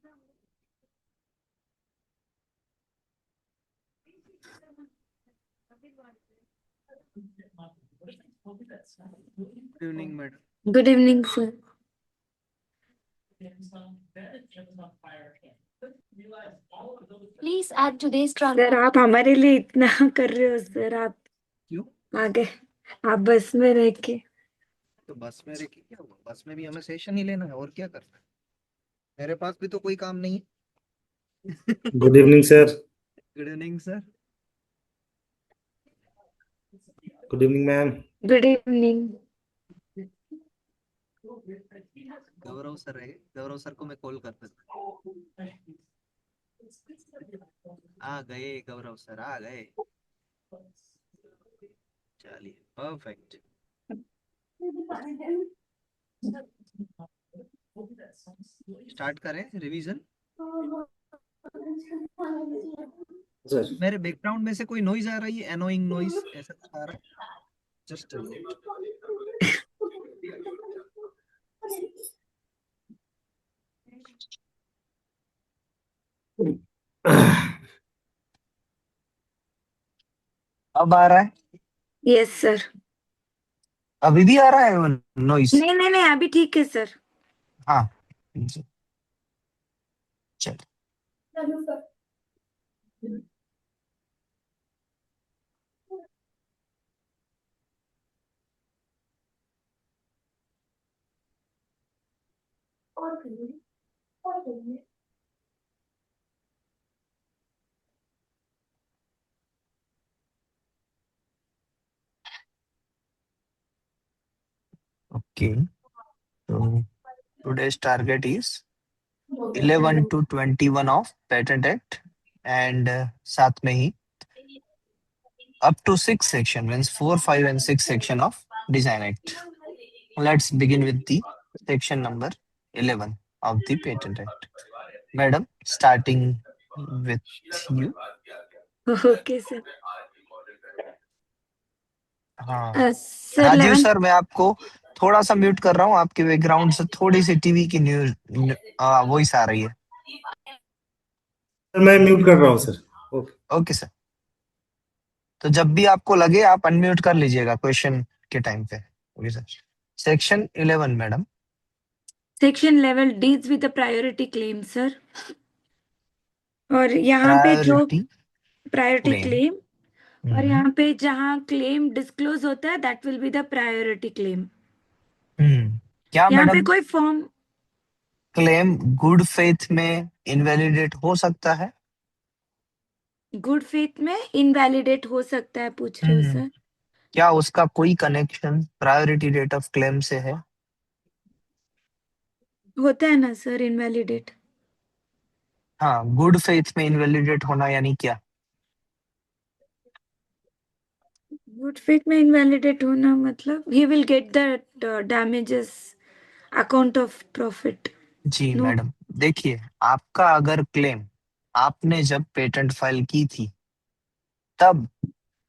Good evening madam. Good evening sir. Please add today's sir transaction. आप हमारे लिए इतना कर रहे हो सर. आप क्यों? आगे आप बस में रह के. तो बस में रह के क्या हुआ? बस में भी हमें सेशन ही लेना है, और क्या करना है? मेरे पास भी तो कोई काम नहीं है. Good evening sir. Good evening sir. Good evening ma'am. Good evening. Gaurav sir है, गौरव सर को मैं कॉल कर देता हूँ. आ गए गौरव सर, आ गए. चलिए, परफेक्ट. स्टार्ट करें रिवीजन. सर मेरे बैकग्राउंड में से कोई नॉइज आ रही है, एनोइंग नॉइज ऐसा कुछ आ रहा है? जस्ट अब आ रहा है? Yes sir. अभी भी आ रहा है नॉइज? नहीं नहीं नहीं, अभी ठीक है सर. हाँ, चल. Okay, so today's target is 11 to 21 of Patent Act, and साथ में ही up to 6 section, means 4, 5 and 6 section of Design Act. Let's begin with the section number 11 of the Patent Act. Madam, starting with you. Okay sir. हाँ, sir Rajiv 11. Sir, मैं आपको थोड़ा सा mute कर रहा हूँ. आपके बैकग्राउंड से थोड़ी सी टीवी की न्यूज वॉइस आ रही है. सर मैं म्यूट कर रहा हूँ सर. ओके. Okay sir. तो जब भी आपको लगे आप अनम्यूट कर लीजिएगा क्वेश्चन के टाइम पे. Okay sir. Section 11 madam. Section 11 deals with the priority claim sir. और यहाँ पे जो प्रायोरिटी क्लेम, और यहाँ पे जहाँ क्लेम डिस्क्लोज होता है that will be the priority claim. क्या यहाँ पे मैडम, कोई फॉर्म क्लेम गुड फेथ में इनवैलिडेट हो सकता है? गुड फेथ में इनवैलिडेट हो सकता है, पूछ रहे हो सर? क्या उसका कोई connection priority date of claim से है? होता है ना सर इनवैलिडेट. हाँ, गुड फेथ में इनवैलिडेट होना यानी क्या? गुड फेथ में इनवैलिडेट होना मतलब ही will get the damages account of profit. जी नो. मैडम, देखिए, आपका अगर क्लेम आपने जब पेटेंट फाइल की थी तब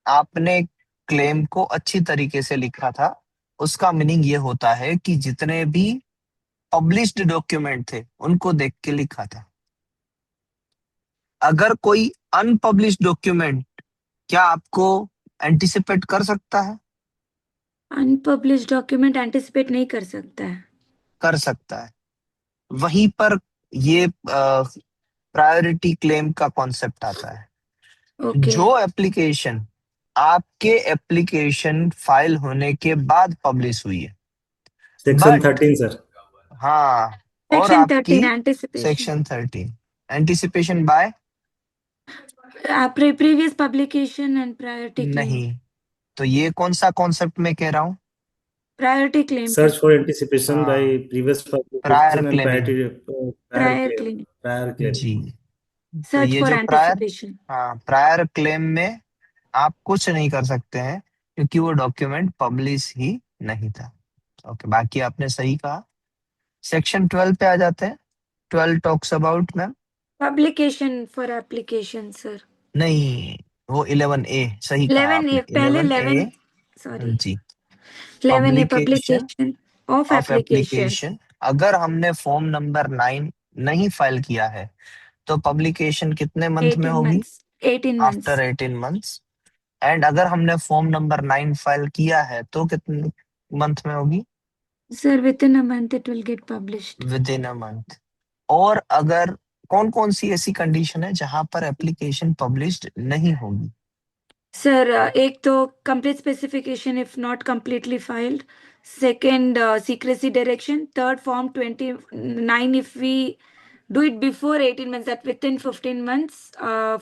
आपने क्लेम को अच्छी तरीके से लिखा था. उसका मीनिंग ये होता है कि जितने भी पब्लिश्ड डॉक्यूमेंट थे उनको देख के लिखा था. अगर कोई अनपब्लिश्ड डॉक्यूमेंट, क्या आपको एंटिसिपेट कर सकता है? अनपब्लिश्ड डॉक्यूमेंट एंटिसिपेट नहीं कर सकता है. कर सकता है. वहीं पर ये प्रायोरिटी क्लेम का कॉन्सेप्ट आता है. ओके. जो एप्लीकेशन आपके एप्लीकेशन फाइल होने के बाद पब्लिश हुई है, सेक्शन बट 13 सर. हाँ, और सेक्शन आपकी 13 anticipation. Section 13 anticipation bye previous publication and priority claim. नहीं. तो ये कौन सा कॉन्सेप्ट में कह रहा हूँ? Priority claim. Search for anticipation by हाँ, previous prior publication and claiming. Prior claim. Prior claim. जी. तो सर्च ये फॉर जो प्रायर, एंटिसिपेशन. हाँ, प्रायर क्लेम में आप कुछ नहीं कर सकते हैं क्योंकि वो डॉक्यूमेंट पब्लिश ही नहीं था. ओके, बाकी आपने सही कहा. सेक्शन 12 पे आ जाते हैं. 12 talks about, ma'am. Publication for application sir. नहीं, वो 11A सही कहा 11A आपने. पहले 11A. 11. सॉरी. जी. 11A publication publication of of application. Application. अगर हमने फॉर्म नंबर 9 नहीं फाइल किया है तो पब्लिकेशन कितने मंथ में 18 होगी? months. 18 months. After 18 months. And अगर हमने फॉर्म नंबर 9 फाइल किया है तो कितने मंथ में होगी? Sir, within a month it will get published. With in a month. और अगर कौन कौन सी ऐसी कंडीशन है जहां पर एप्लीकेशन पब्लिश्ड नहीं होगी? Sir, एक तो complete specification if not completely filed. Second, secrecy direction. Third, form 29 if we do it before 18 months, that within 15 months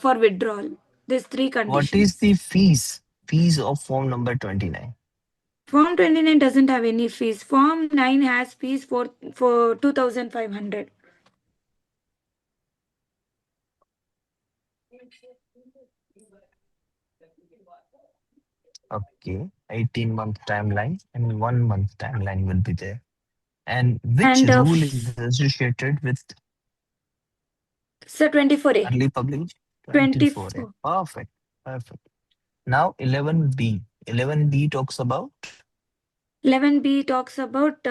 for withdrawal. These three what is conditions. The fees of form number 29? Form 29 doesn't have any fees. Form 9 has fees for 2,500. Okay, 18 month timeline and 1 month timeline will be there. And which And rule is associated with sir, 24A. early publication? 24A. 24. Perfect. Perfect. Now 11B. 11B talks about 11B talks about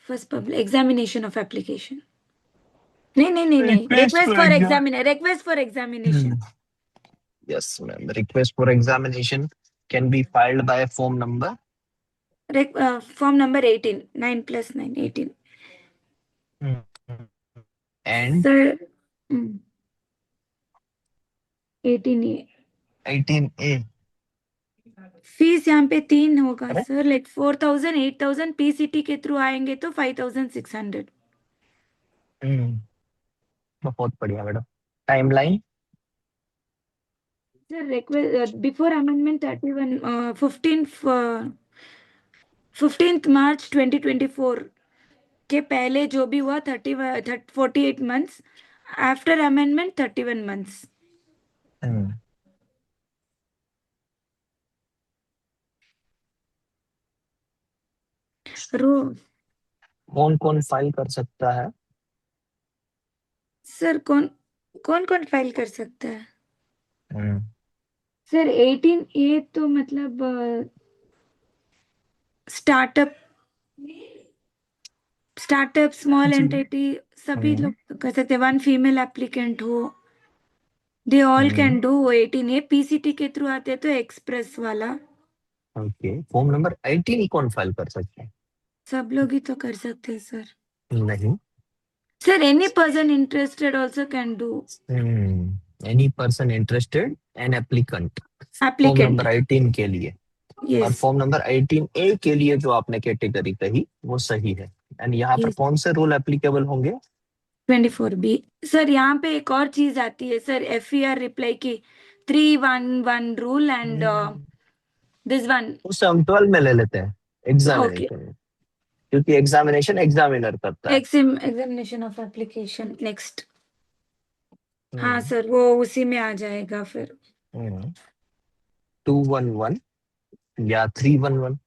first examination of application. नहीं. request Request for for exam. examiner. Request for examination. Yes, ma'am. The request for examination can be filed by form number. Form number 18. 9 plus 9, 18. And Sir, 18A. 18A. Fees यहाँ पे 3 होगा Correct? Sir, like 4,000, 8,000 PCT के through आएंगे तो 5,600. बहुत बढ़िया madam. Timeline sir request before amendment 31 15th मार्च 2024 के पहले जो भी हुआ 48 मंथ्स, आफ्टर अमेंडमेंट 31 मंथ्स. रो कौन कौन फाइल कर सकता है? सर कौन कौन फाइल कर सकता है? सर 18A तो मतलब स्टार्टअप स्मॉल जी। एंटिटी सभी लोग कर सकते हैं. 1 फीमेल एप्लीकेंट हो, they all can do. 18A PCT के थ्रू आते हैं तो एक्सप्रेस वाला. ओके, फॉर्म नंबर 18 कौन फाइल कर सकता है? सब लोग ही तो कर सकते हैं सर. नहीं। Sir any person interested also can do. Any person interested an applicant form applicant. Number 18 के लिए। और यस. फॉर्म नंबर 18A के लिए जो आपने कैटेगरी कही वो सही है। एंड यहाँ पर यस. कौन से रूल एप्लीकेबल होंगे? 24B. सर यहाँ पे एक और चीज आती है सर, FER रिप्लाई की 311 रूल एंड दिस वन. उसे हम 12 में ले लेते हैं, ओके. एग्जामिनेशन में, क्योंकि एग्जामिनेशन एग्जामिनर करता है। Examination of application next. हाँ सर, वो उसी में आ जाएगा फिर. 211 या 311?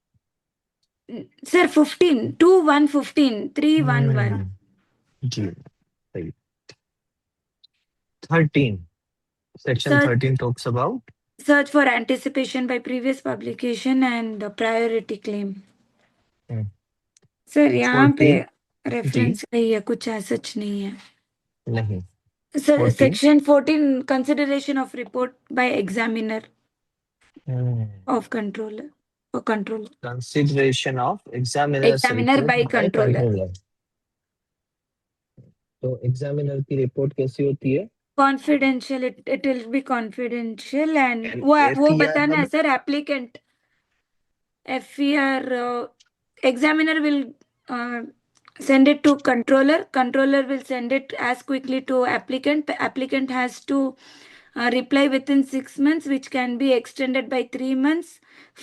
सर 15 2115 311. जी सही। 13 section Search 13 talks about search for anticipation by previous publication and priority claim. Sir यहाँ पे 14 जी रेफरेंस नहीं है, कुछ सच नहीं है. नहीं। Sir 14 section 14 consideration of report by examiner of controller और controller. consideration of examiner's examiner report by by controller. controller। तो एग्जामिनर की रिपोर्ट कैसी होती है? Confidential. It will be confidential and And वो FER बताना है number sir. Applicant FER examiner will send it to controller. Controller will send it as quickly to applicant. Applicant has to reply within 6 months, which can be extended by 3 months.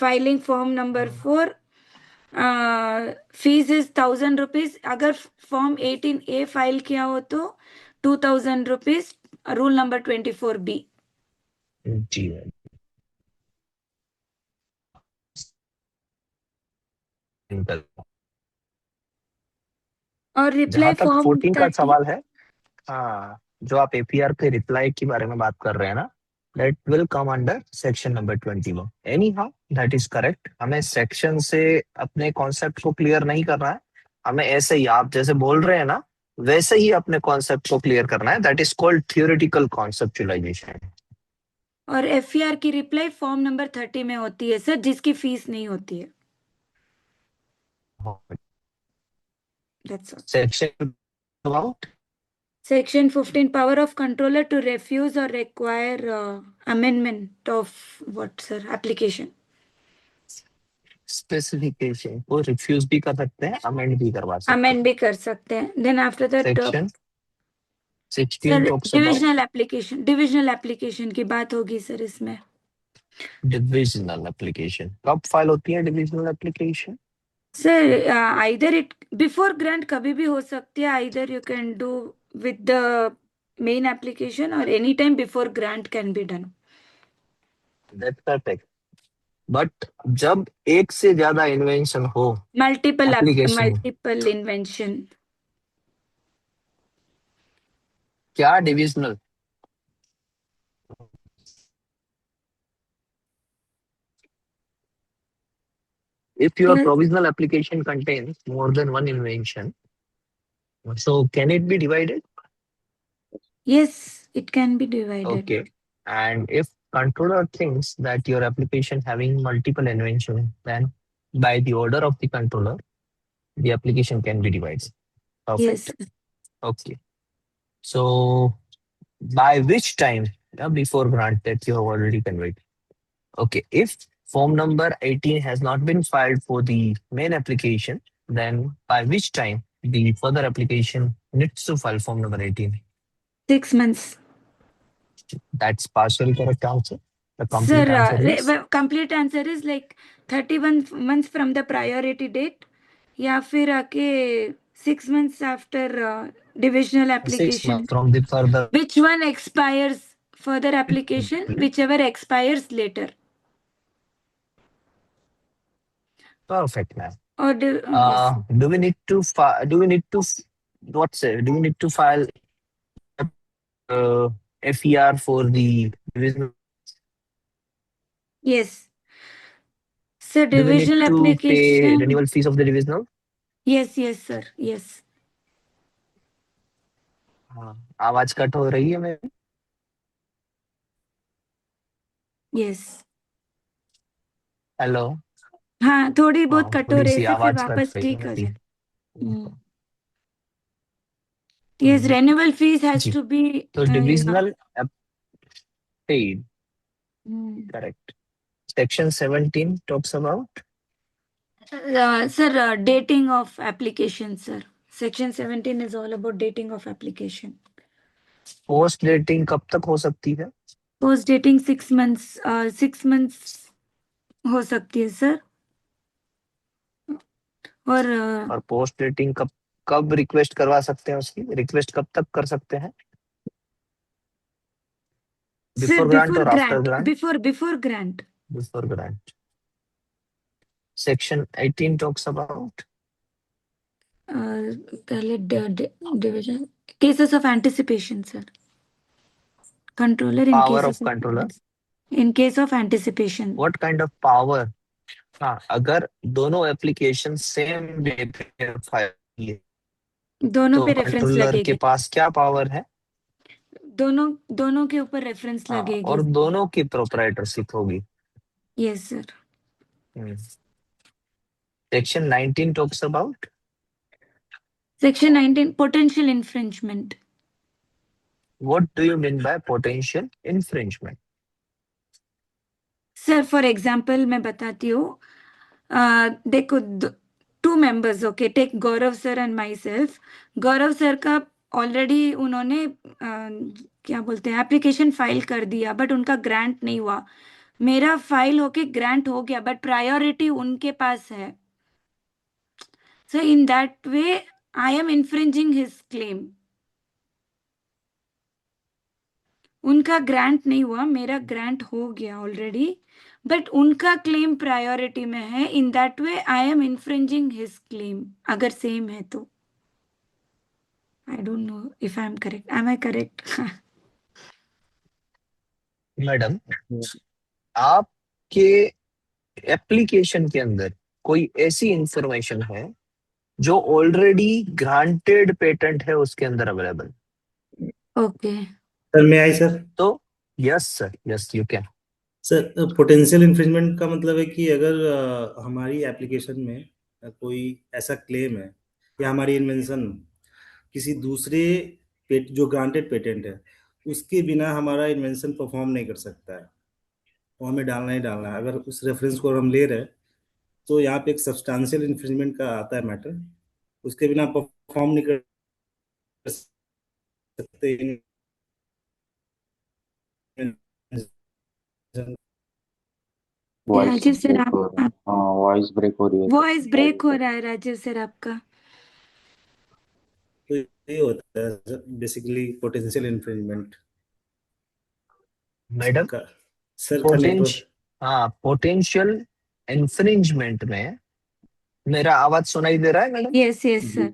Filing form number 4. Fees is 1,000 rupees. अगर form 18A file किया हो तो 2,000 rupees. Rule number 24B. जी और जहां reply तक form 14 का 30. सवाल है, हाँ, जो आप APR के रिप्लाई के बारे में बात कर रहे हैं ना, that will come under section number 21। anyhow that is correct। हमें सेक्शन से अपने कॉन्सेप्ट को क्लियर नहीं करना है, हमें ऐसे ही आप जैसे बोल रहे हैं ना वैसे ही अपने कॉन्सेप्ट को क्लियर करना है, that is called theoretical conceptualisation. और एफईआर की रिप्लाई फॉर्म नंबर 30 में होती है सर, जिसकी फीस नहीं होती है। That's all. Section about Section 15, power of controller to refuse or require amendment of what, sir? Application. Specification को रिफ्यूज भी कर सकते हैं, अमेंड भी करवा सकते हैं। Amend भी कर सकते हैं। Then after that, section 16 sir talks about divisional application की बात होगी सर इसमें। डिविजनल एप्लीकेशन कब फाइल होती है? Divisional application sir either it before grant कभी भी हो सकती है, either you can do with the main application और any time before grant can be done. That's perfect. But जब एक से ज्यादा इन्वेंशन हो, मल्टीपल इन्वेंशन, क्या divisional? If your Yes. provisional application contains more than one invention, so can it be divided? Yes, it can be divided. Okay. And if controller thinks that your application having multiple invention, then by the order of the controller, the application can be divided. Perfect. Yes. Okay. So by which time before grant that you have already conveyed? Okay. If form number 18 has not been filed for the main application, then by which time the further application needs to file form number 18? 6 months. That's partially correct answer. The complete answer is complete answer is like 31 months from the priority date, या फिर आके 6 months after divisional 6 application. months from the further. Which one expires further application? Whichever expires later. Perfect, ma'am. Or yes. Do we need to file? Do we need to file FER for the divisional? Yes. So Do we need divisional to pay application. renewal fees of the divisional? Yes, sir. Yes. आवाज cut हो रही है मेरी? Yes. Hello. हाँ, थोड़ी बहुत cut हो रही है, फिर आवाज वापस कट रही ठीक है हो मेरी। जाए। Yes, renewal fees has जी। to be. तो divisional paid. Correct. Section 17 talks about Sir, dating of application, sir. Section 17 is all about dating of application. Post dating कब तक हो सकती है? Post dating 6 months. 6 months हो सकती है सर। और पोस्ट डेटिंग कब रिक्वेस्ट करवा सकते हैं? उसकी रिक्वेस्ट कब तक कर सकते हैं? बिफोर ग्रांट और after grant? Before grant. Before grant. Section 18 talks about पहले division cases of anticipation sir. Controller in power cases of controller in case of anticipation. What kind of power? हाँ, अगर दोनों एप्लीकेशन सेम डे पे file किए दोनों तो पे reference controller के लगेगी। पास क्या पावर है? दोनों के ऊपर रेफरेंस लगेगी। और दोनों की प्रोप्राइटरशिप होगी। Yes sir. Section 19 talks about Section 19, potential infringement. What do you mean by potential infringement? Sir for example मैं बताती हूँ। देखो 2 members, okay, take Gaurav sir and myself. Gaurav sir का ऑलरेडी उन्होंने क्या बोलते हैं एप्लीकेशन फाइल कर दिया, बट उनका ग्रांट नहीं हुआ। मेरा फाइल होके ग्रांट हो गया, बट प्रायोरिटी उनके पास है। So in that way I am infringing his claim. उनका ग्रांट नहीं हुआ, मेरा ग्रांट हो गया ऑलरेडी, बट उनका क्लेम प्रायोरिटी में है। In that way I am infringing his claim, अगर सेम है तो। I don't know if I am correct. Am I correct? Madam, आपके एप्लीकेशन के अंदर कोई ऐसी इंफॉर्मेशन है जो ऑलरेडी ग्रांटेड पेटेंट है उसके अंदर अवेलेबल। ओके सर मैं आई सर। तो yes sir, yes you can. Sir potential infringement का मतलब है कि अगर हमारी एप्लीकेशन में कोई ऐसा क्लेम है या हमारी इन्वेंशन किसी दूसरे जो ग्रांटेड पेटेंट है उसके बिना हमारा इन्वेंशन परफॉर्म नहीं कर सकता है, तो हमें डालना ही डालना है। अगर उस रेफरेंस को हम ले रहे हैं तो यहाँ पे एक सब्सटेंशियल इन्फ्रिंजमेंट का आता है मैटर, उसके बिना परफॉर्म नहीं कर सकते। राजीव सर आप वॉइस ब्रेक हो रही है। वॉइस ब्रेक हो रहा है राजीव सर आपका। तो ये होता है बेसिकली पोटेंशियल इन्फ्रिंजमेंट मैडम का। सर का नेटवर्क। हाँ, पोटेंशियल इन्फ्रिंजमेंट में मेरा आवाज सुनाई दे रहा है madam? Yes yes sir.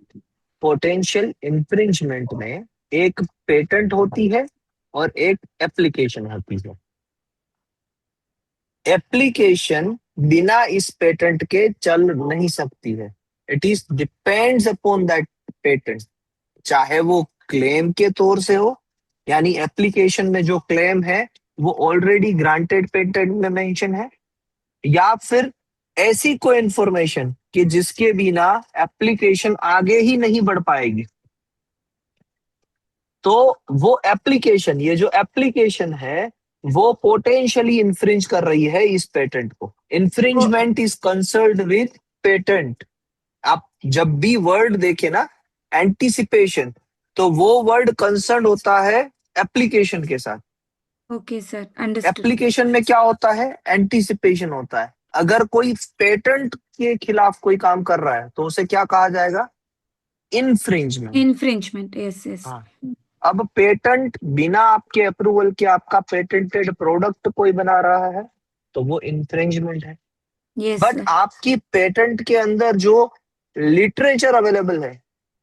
Potential infringement में एक पेटेंट होती है और एक एप्लीकेशन होती है। एप्लीकेशन बिना इस पेटेंट के चल नहीं सकती है। It is depends upon that patent, चाहे वो क्लेम के तौर से हो, यानी एप्लीकेशन में जो क्लेम है वो ऑलरेडी ग्रांटेड पेटेंट में मेंशन है, या फिर ऐसी कोई इंफॉर्मेशन कि जिसके बिना एप्लीकेशन आगे ही नहीं बढ़ पाएगी। तो वो एप्लीकेशन, ये जो एप्लीकेशन है वो पोटेंशियली इन्फ्रिंज कर रही है इस पेटेंट को। Infringement is concerned with patent. आप जब भी वर्ड देखे ना एंटीसिपेशन, तो वो वर्ड कंसर्न होता है एप्लीकेशन के साथ। Okay sir understood. एप्लीकेशन में क्या होता है? एंटीसिपेशन होता है। अगर कोई पेटेंट के खिलाफ कोई काम कर रहा है तो उसे क्या कहा जाएगा? इन्फ्रिंजमेंट। Infringement yes yes. हाँ, अब पेटेंट बिना आपके अप्रूवल के आपका पेटेंटेड प्रोडक्ट कोई बना रहा है तो वो इन्फ्रिंजमेंट है। यस बट आपकी पेटेंट के अंदर जो लिटरेचर अवेलेबल है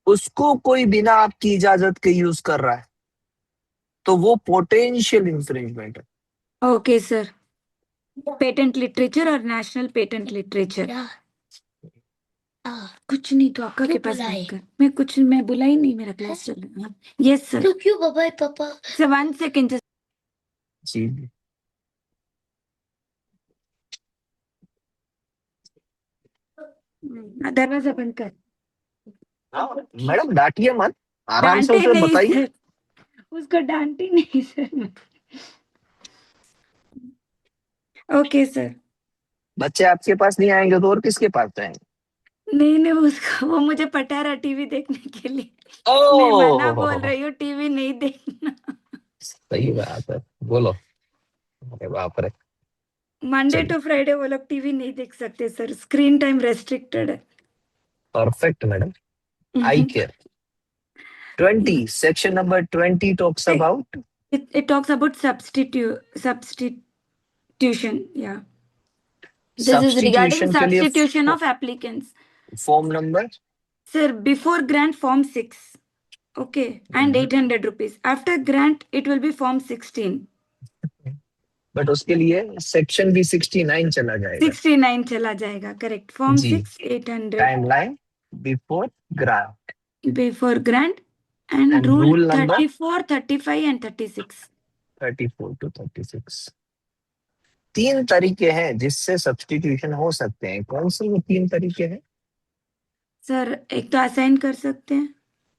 उसको कोई बिना आपकी इजाजत के यूज कर रहा है तो वो पोटेंशियल इन्फ्रिंजमेंट है। Okay sir. पेटेंट लिटरेचर और नेशनल पेटेंट लिटरेचर। कुछ नहीं तो आपका के पास बात कर। मैं बुला ही नहीं, मेरा क्लास चल रहा है। Yes sir. तो क्यों बाबा पापा? Sir 1 second. जी, दरवाजा बंद कर। मैडम डांटिए मत, आराम से डांटे उसे नहीं बताइए। सर, उसको डांटी नहीं सर। Okay sir. बच्चे आपके पास नहीं आएंगे तो और किसके पास जाएंगे? नहीं उसका वो मुझे पटा रहा टीवी देखने के लिए। मैं मना बोल रही हूँ टीवी नहीं देखना। सही बात है, बोलो। अरे बाप रे। मंडे चलिए। टू फ्राइडे वो लोग टीवी नहीं देख सकते सर, स्क्रीन टाइम रेस्ट्रिक्टेड है। Perfect madam, I care. 20 section number 20 talks about it talks about substitution. Yeah, this is regarding substitution के लिए substitution of applicants. Form number Sir, before grant form 6, okay, and 800 rupees. After grant it will be form 16. But उसके लिए section भी 69 चला जाएगा। 69 चला जाएगा, correct. Form 6 800 timeline before grant and rule rule number 34 35 and 36 34 to 36। 3 तरीके हैं जिससे सब्स्टिट्यूशन हो सकते हैं। कौन से वो 3 तरीके हैं? सर एक तो असाइन कर सकते हैं,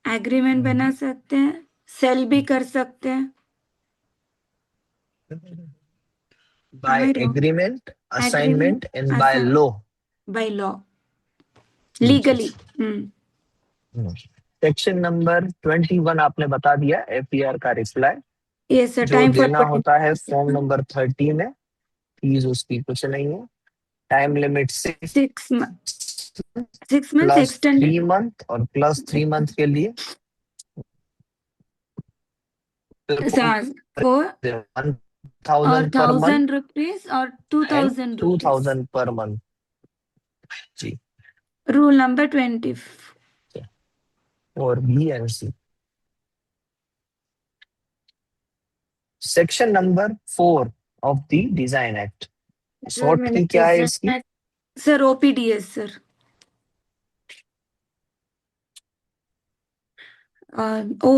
एग्रीमेंट बना सकते हैं, सेल भी कर सकते हैं। By agreement, assignment and by law. By law, legally. Section number 21 आपने बता दिया, एफईआर का रिप्लाई। Yes sir. जो टाइम देना होता है फॉर्म नंबर 30 में, फीस उसकी कुछ नहीं है। Time limit 6 month extend 3 month और प्लस 3 मंथ के लिए 1000 रुपीज और 2000 पर मंथ। जी, रूल नंबर 20 और B and C. Section number 4 of the design act, short की क्या है इसकी? Sir OPDS sir. O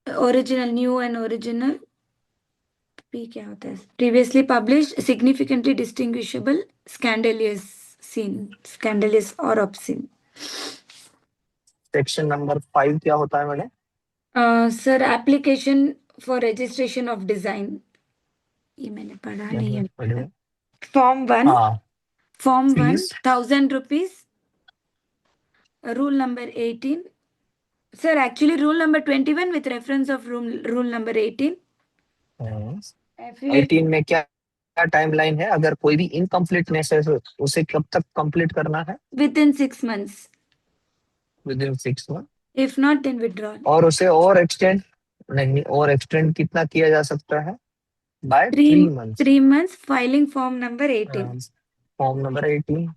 original, new and original. P क्या होता है? Previously published, significantly distinguishable, scandalous scene, scandalous और ऑब्सीन। सेक्शन नंबर 5 क्या होता है madam? Sir application for registration of design, ये मैंने पढ़ा नहीं है। पढ़िए। फॉर्म 1, हाँ, form 1 fees 1000 rupees. Rule number 18, sir actually rule number 21 with reference of rule number 18। 18 में क्या क्या टाइमलाइन है? अगर कोई भी इनकम्प्लीटनेस है तो उसे कब तक कंप्लीट करना है? With in 6 months, with in 6 month. if not then withdrawal। और उसे और एक्सटेंड नहीं, और एक्सटेंड कितना किया जा सकता है? By 3 months. 3 months, filing form number 18। Form number 18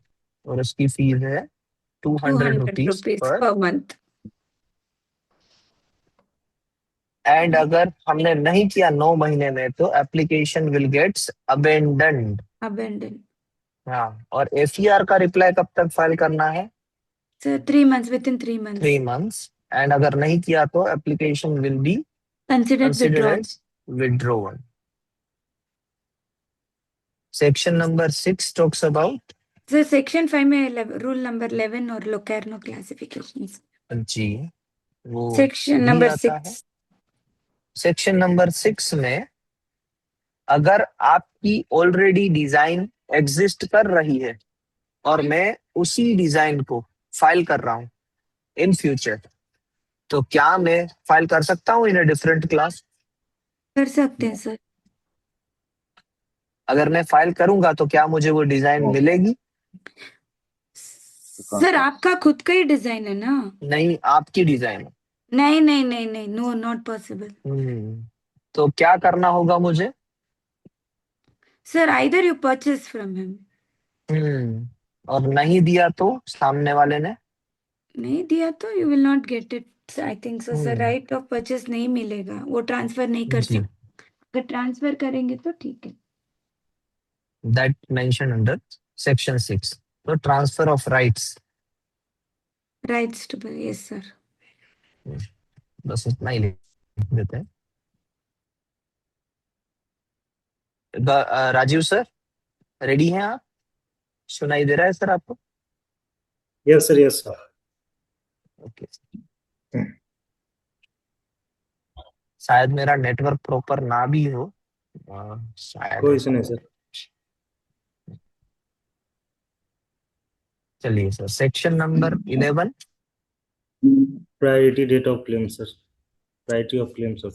और उसकी फीस है 200 rupees rupees per. Per month. And अगर हमने नहीं किया 9 महीने में तो application will gets abandoned. Abandon. हाँ, और एफईआर का रिप्लाई कब तक फाइल करना है? Sir 3 months, with in 3 months। 3 months. And अगर नहीं किया तो application will be considered considered withdrawal. as withdrawn. Section number 6 talks about sir section 5 में रूल नंबर 11 और लोकेर्नो क्लासिफिकेशंस। जी, वो सेक्शन भी नंबर आता है। 6, सेक्शन नंबर 6 में अगर आपकी ऑलरेडी डिजाइन एग्जिस्ट कर रही है और मैं उसी डिजाइन को फाइल कर रहा हूं इन फ्यूचर, तो क्या मैं फाइल कर सकता हूं इन अ डिफरेंट क्लास? कर सकते हैं सर। अगर मैं फाइल करूंगा तो क्या मुझे वो डिजाइन मिलेगी? सर आपका खुद का ही डिजाइन है ना? नहीं, आपकी डिजाइन। नहीं नहीं नहीं नहीं, नो नॉट पॉसिबल। तो क्या करना होगा मुझे? Sir either you purchase from him. और नहीं दिया तो सामने वाले ने? नहीं दिया तो you will not get it, I think so sir. Hmm, right of purchase नहीं मिलेगा, वो ट्रांसफर नहीं कर जी, सकते। अगर ट्रांसफर करेंगे तो ठीक है। That mention under section 6। तो transfer of rights, rights to, yes sir. बस इतना ही लिख देते हैं। राजीव सर, रेडी हैं आप? सुनाई दे रहा है सर आपको? Yes sir, yes sir. Okay. शायद मेरा नेटवर्क प्रॉपर ना भी हो, शायद कोई ऐसा सुने हो। सर। चलिए sir, section number 11। Priority date of claim sir, priority of claim sir.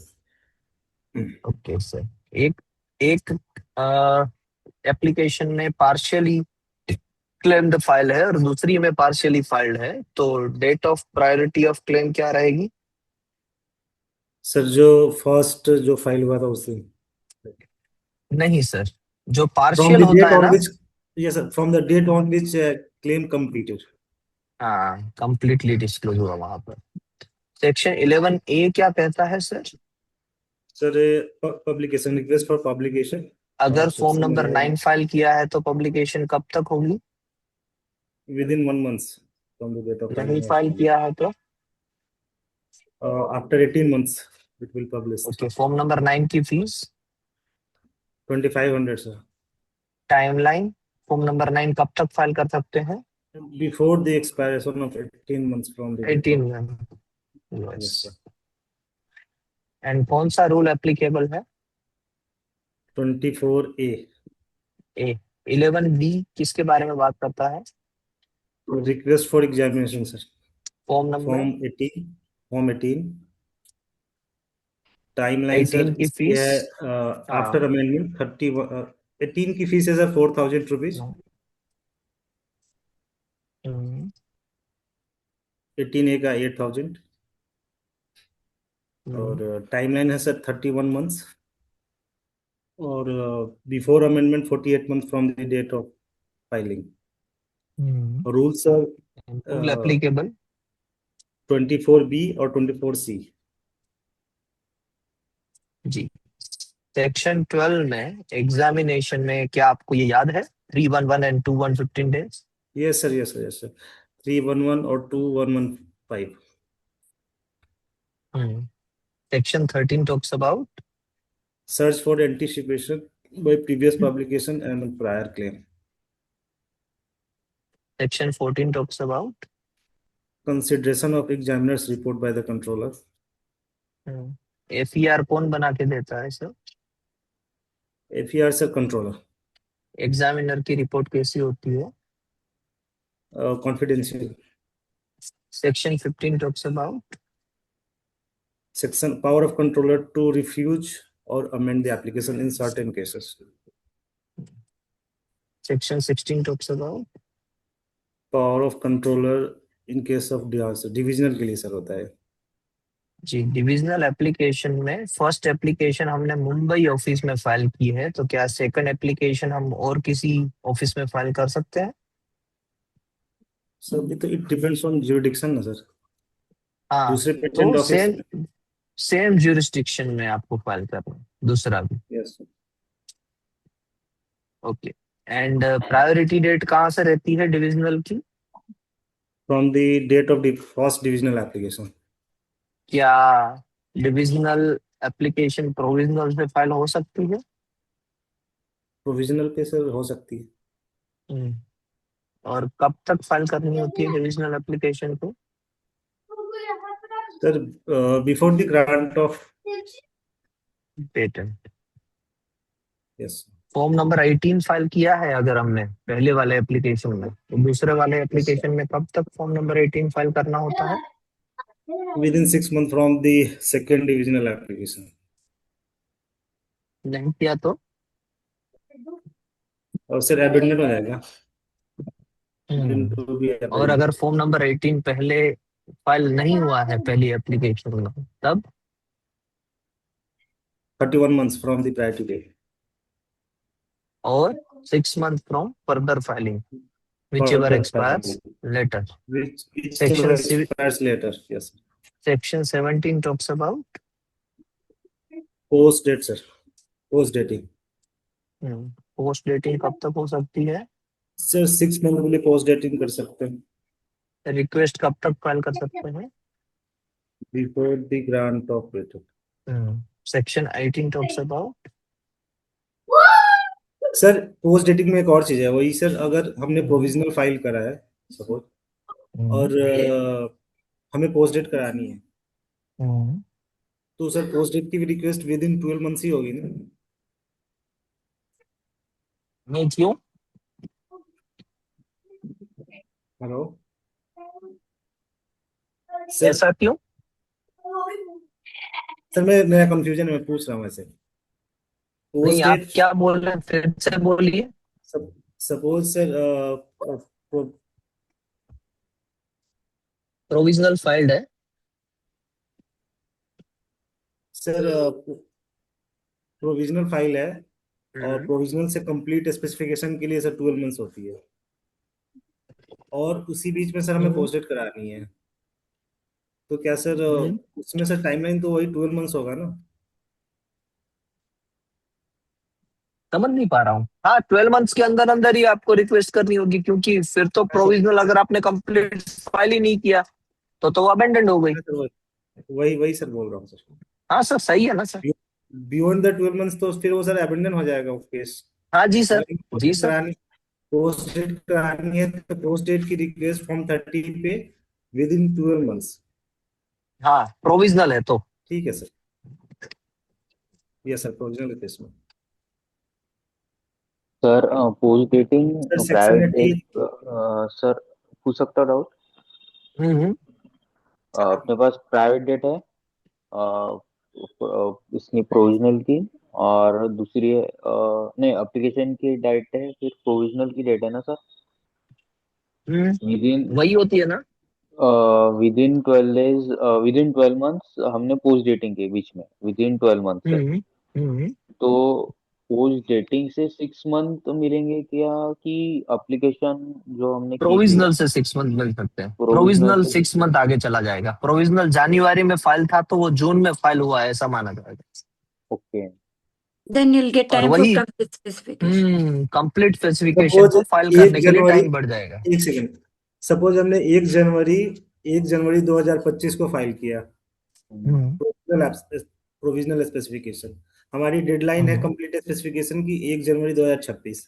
Okay sir, एक एक एप्लीकेशन में पार्शियली क्लेम्ड फाइल है और दूसरी में पार्शियली फाइल्ड है, तो date of priority of claim क्या रहेगी? सर जो फर्स्ट जो फाइल हुआ था उसी। नहीं सर, जो फ्रॉम पार्शियल द होता डेट है ऑन ना। Which, yes sir, from the date on which claim completed. हाँ, कंप्लीटली डिस्क्लोज हुआ वहां पर। सेक्शन 11A क्या कहता है sir? Sir publication, request for publication. अगर फॉर्म सेक्शन नंबर 9 फाइल किया है तो पब्लिकेशन कब तक होगी? Within 1 month from the date of नहीं फाइलिंग फाइल किया है तो? After 18 months it will publish। Okay, form number 9 की fees? 2500 sir. Timeline, form number 9 कब तक फाइल कर सकते हैं? Before the expiration of 18 months from the date 18 of, में। yes yes. sir। एंड कौन सा रूल एप्लीकेबल है? 24A, ए। 11B किसके बारे में बात करता है? request for examination sir। Form number Form 18 timeline sir 18 की इसकी फीस? है हाँ। आफ्टर अमेंडमेंट 18 की फीस है सर 4000 रुपीज। 18A का 8000 और टाइमलाइन है सर 31 months और before amendment 48 months from the date of filing. Rule sir rule applicable 24B और 24C। जी। सेक्शन 12 में एग्जामिनेशन में क्या आपको ये याद है? 311 and 2115 days. Yes sir, yes sir, yes sir. 311 और 2115। Section 13 talks about search for anticipation by previous publication and prior claim. Section 14 talks about consideration of examiner's report by the controller. FER कौन बना के देता है sir? FER sir controller. Examiner की report कैसी होती है? Confidential. Section 15 talks about section power of controller to refuse or amend the application in certain cases. Section 16 talks about power of controller in case of divisional के लिए sir होता है जी. Divisional application में first application हमने Mumbai office में file की है, तो क्या सेकंड एप्लीकेशन हम और किसी ऑफिस में फाइल कर सकते हैं? सर तो इट डिपेंड्स ऑन ज्यूरिडिक्शन ना सर. हाँ, दूसरे तो पेटेंट ऑफिस सेम ज्यूरिस्डिक्शन में आपको फाइल करना है, दूसरा भी. Yes. Okay. And priority date कहाँ से रहती है डिविजनल की? From the date of the first divisional application. क्या डिविजनल एप्लीकेशन प्रोविजनल से फाइल हो सकती है? प्रोविजनल पे सर हो सकती है. और कब तक फाइल करनी होती है डिविजनल एप्लीकेशन को? Sir before the grant of patent. Yes. Form number 18 file किया है अगर हमने पहले वाले एप्लीकेशन में, तो दूसरे वाले एप्लीकेशन में कब तक फॉर्म नंबर 18 फाइल करना होता है? within 6 months from the second divisional application. नहीं किया तो और सर एबेंडन हो जाएगा. और अगर फॉर्म नंबर 18 पहले फाइल नहीं हुआ है पहली एप्लीकेशन में, तब 31 months from the prior to date. और 6 months from further filing, whichever Further expires filing. later. Whichever expires later. Yes. Section 17 talks about post date sir. Post dating. Post dating कब तक हो सकती है? सर 6 months के लिए post dating कर सकते हैं. रिक्वेस्ट कब तक फाइल कर सकते हैं? Before the grant of patent. Section 18 talks about sir post dating में एक और चीज है, वही सर अगर हमने प्रोविजनल फाइल करा है सपोज और हमें पोस्ट डेट करानी है, तो सर पोस्ट डेट की भी रिक्वेस्ट विद इन 12 months ही होगी ना? नहीं, क्यों? हेलो ऐसा क्यों? सर मेरा कंफ्यूजन है, मैं पूछ रहा हूँ ऐसे. नहीं, आप क्या बोल रहे हैं, फिर से बोलिए. सपोज सर प्रोविजनल फाइल्ड है सर, प्रोविजनल फाइल है और प्रोविजनल से कंप्लीट स्पेसिफिकेशन के लिए सर 12 months होती है, और उसी बीच में सर हमें पोस्ट डेट करानी है, तो क्या सर उसमें सर टाइमलाइन तो वही 12 months होगा ना? समझ नहीं पा रहा हूँ. हाँ, 12 months के अंदर अंदर ही आपको रिक्वेस्ट करनी होगी, क्योंकि फिर तो प्रोविजनल अगर आपने कंप्लीट फाइल ही नहीं किया तो अबेंडन हो गई. वही सर बोल रहा हूँ सर. हाँ सर, सही है ना सर. बियॉन्ड द 12 months तो फिर वो सर अबेंडन हो जाएगा वो केस. हाँ जी सर. जी सर. पोस्ट डेट करानी है तो पोस्ट डेट की रिक्वेस्ट फॉर्म 30 पे विद इन 12 months. हाँ, प्रोविजनल है तो ठीक है sir. Yes sir, provisional case में सर पोस्ट डेटिंग प्राइवेट एक सर पूछ सकता डाउट? अपने पास प्राइवेट डेट है इसकी प्रोविजनल की, और दूसरी है नहीं एप्लीकेशन की डेट है, फिर प्रोविजनल की डेट है ना सर? वही होती है ना. With in 12 days with in 12 months हमने पोस्ट डेटिंग के बीच में विद इन 12 months है. तो पोस्ट डेटिंग से 6 month मिलेंगे क्या, कि एप्लीकेशन जो हमने प्रोविजनल से 6 month मिल सकते हैं. प्रोविजनल 6 month आगे चला जाएगा. प्रोविजनल जनवरी में फाइल था तो वो जून में फाइल हुआ है, ऐसा माना जाएगा. Okay. Then you'll get time for complete specification. Complete specification को फाइल करने के लिए टाइम बढ़ जाएगा. एक सेकंड, सपोज हमने 1 जनवरी 2025 को फाइल किया प्रोविजनल स्पेसिफिकेशन। हमारी डेडलाइन है कंप्लीट स्पेसिफिकेशन की 1 जनवरी 2026,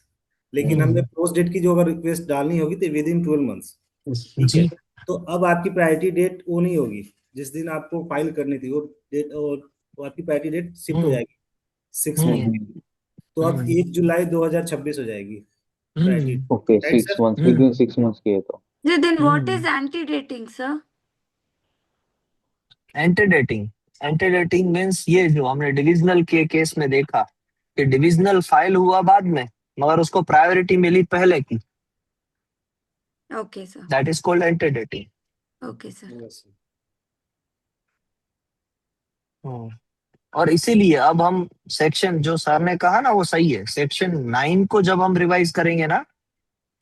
लेकिन हमने पोस्ट डेट की जो अगर रिक्वेस्ट डालनी होगी तो विद इन 12 मंथ्स। ठीक है, जी। तो अब आपकी प्रायोरिटी डेट वो नहीं होगी जिस दिन आपको फाइल करनी थी, वो डेट, और वो आपकी प्रायोरिटी डेट शिफ्ट हो जाएगी 6 मंथ की। तो अब 1 जुलाई 2026 हो जाएगी priority. Okay, right 6 sir? Months, within 6 months की है तो। then what is antedating, sir? Antedating, antedating means ये जो हमने डिविजनल के केस में देखा कि डिविजनल फाइल हुआ बाद में मगर उसको प्रायोरिटी मिली पहले की, Okay, sir. That is called antedating. Okay, sir. और इसीलिए अब हम सेक्शन जो सर ने कहा ना वो सही है, सेक्शन 9 को जब हम रिवाइज करेंगे ना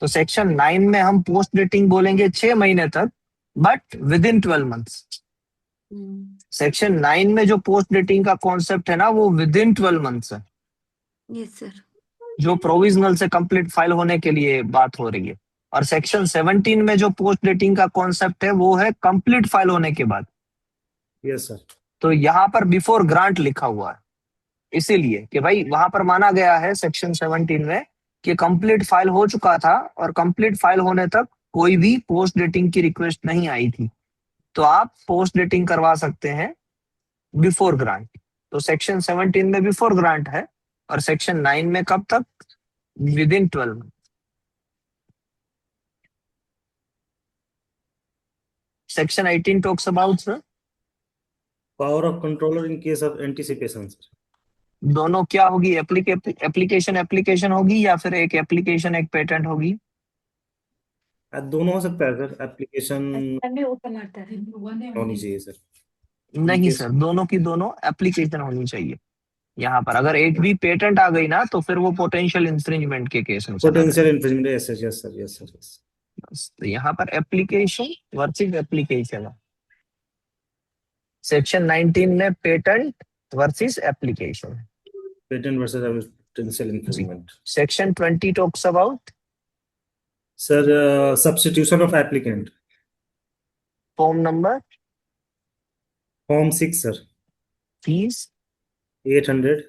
तो सेक्शन 9 में हम पोस्ट डेटिंग बोलेंगे 6 महीने तक, but with in 12 months. Section 9 में जो पोस्ट डेटिंग का कॉन्सेप्ट है ना वो विद इन 12 मंथ्स है, Yes, sir. जो प्रोविजनल से कंप्लीट फाइल होने के लिए बात हो रही है। और सेक्शन 17 में जो पोस्ट डेटिंग का कॉन्सेप्ट है वो है कंप्लीट फाइल होने के बाद। Yes sir. तो यहाँ पर बिफोर ग्रांट लिखा हुआ है, इसीलिए कि भाई वहां पर माना गया है सेक्शन 17 में कि कंप्लीट फाइल हो चुका था और कंप्लीट फाइल होने तक कोई भी पोस्ट डेटिंग की रिक्वेस्ट नहीं आई थी, तो आप पोस्ट डेटिंग करवा सकते हैं बिफोर ग्रांट। तो सेक्शन 17 में बिफोर ग्रांट है और सेक्शन 9 में कब तक, with in 12 month. Section 18 talks about sir power of controller in case of anticipation. दोनों क्या होगी, एप्लीकेशन एप्लीकेशन होगी या फिर एक एप्लीकेशन एक पेटेंट होगी? दोनों हो सकता है सर, एप्लीकेशन होनी चाहिए सर। नहीं सर, दोनों की दोनों एप्लीकेशन होनी चाहिए। यहाँ पर अगर एक भी पेटेंट आ गई ना तो फिर वो पोटेंशियल इंफ्रिंजमेंट के केस में चला potential infringement. Yes sir, yes sir, yes sir, yes. तो यहाँ पर एप्लीकेशन वर्सेस एप्लीकेशन है। सेक्शन 19 में patent versus application, patent versus potential infringement. Section 20 talks about sir substitution of applicant. Form number, form 6 sir, fees, 800।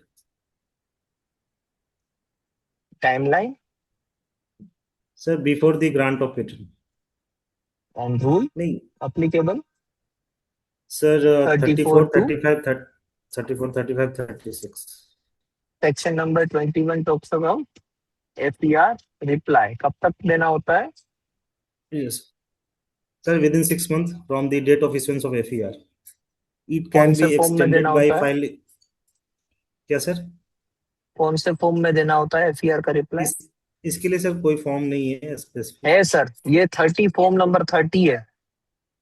Timeline sir before the grant of patent. And rule नहीं applicable sir, 34 to 34, 35, 36। Section number 21 talks about FER reply कब तक देना होता है? Yes sir, within 6 months from the date of issuance of FER. It कौन can से be form में देना एक्सटेंडेड बाय होता है? फाइल। क्या सर? कौन से फॉर्म में देना होता है एफईआर का रिप्लाई? इसके लिए सर कोई फॉर्म नहीं है स्पेसिफिक। है सर, ये 30 फॉर्म नंबर 30 है।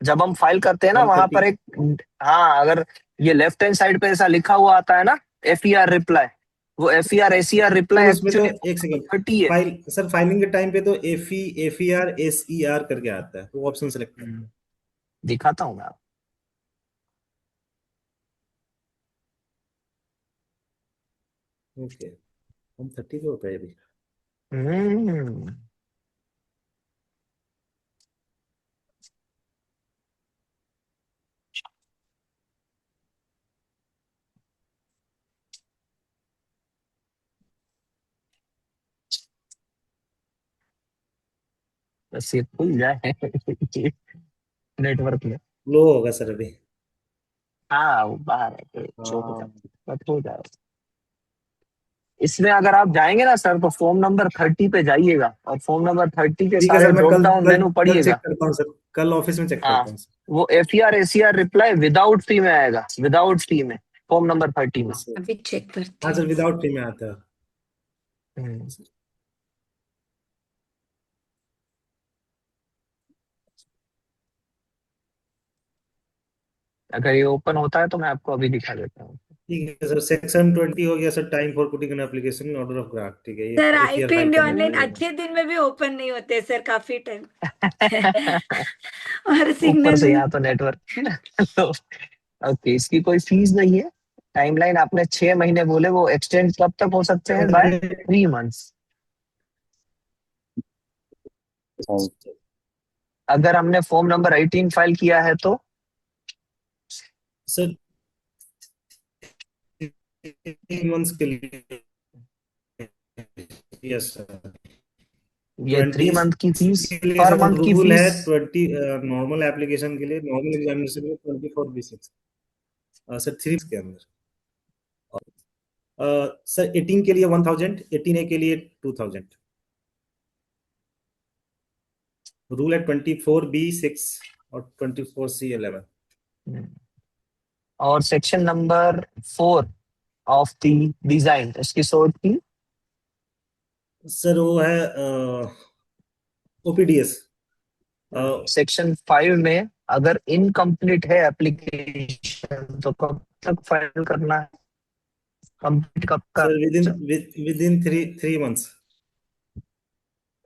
जब हम फाइल करते हैं ना फॉर्म वहां 30। पर एक, हाँ अगर ये लेफ्ट हैंड साइड पे ऐसा लिखा हुआ आता है ना एफईआर रिप्लाई, वो एफईआर एसीआर सर रिप्लाई उसमें तो एक्चुअली एक सेकंड, 30 है। फाइल सर फाइलिंग के टाइम पे तो FER करके आता है, वो ऑप्शन सेलेक्ट करना। दिखाता हूँ मैं आपको। ओके, हम 30 पे होता है अभी। हम्म, बस ये खुल जाए नेटवर्क में। लो होगा सर अभी। हाँ वो बाहर है तो शो हो हाँ जाएगा, बट हो जाएगा। इसमें अगर आप जाएंगे ना सर तो फॉर्म नंबर 30 पे जाइएगा और फॉर्म नंबर 30 के ठीक है सारे सर, मैं ड्रॉप कल डाउन कल मेनू कल चेक पढ़िएगा। करता हूँ सर, कल ऑफिस में चेक हाँ करता हूँ सर। वो एफईआर एसीआर रिप्लाई विदाउट फी में आएगा, विदाउट फी में फॉर्म नंबर 30 में। Yes sir. अभी चेक करते हाँ हैं। सर, विदाउट फी में आता है। हम्म, अगर ये ओपन होता है तो मैं आपको अभी दिखा देता हूँ। ठीक है सर, सेक्शन 20 हो गया sir, time for putting an application in order of grant. ठीक है, ये sir FER IP file India करने के ऑनलाइन लिए। अच्छे दिन में भी ओपन नहीं होते सर, काफी टाइम और ऊपर सिग्नल से नहीं। यहाँ तो नेटवर्क तो ओके, इसकी कोई फीस नहीं है। टाइमलाइन आपने 6 महीने बोले, वो एक्सटेंड कब तक हो सकते हैं? By 3 months. अगर हमने फॉर्म नंबर 18 फाइल किया है तो सर मंथ्स के लिए। Yes sir. ये 3 मंथ की फीस के लिए पर सर मंथ की रूल है फीस 20, नॉर्मल एप्लीकेशन के लिए, नॉर्मल एग्जामिनेशन के लिए 24 B6 सर, 3 के अंदर। सर 18 के लिए 1000, 18A के लिए 2000। रूल है 24B6 और 24C11। और section number 4 of the design, इसकी शॉर्ट की सर वो है OPDS। सेक्शन 5 में अगर इनकम्प्लीट है एप्लीकेशन तो कब तक फाइल करना है, कंप्लीट कब का? Sir within 3 months.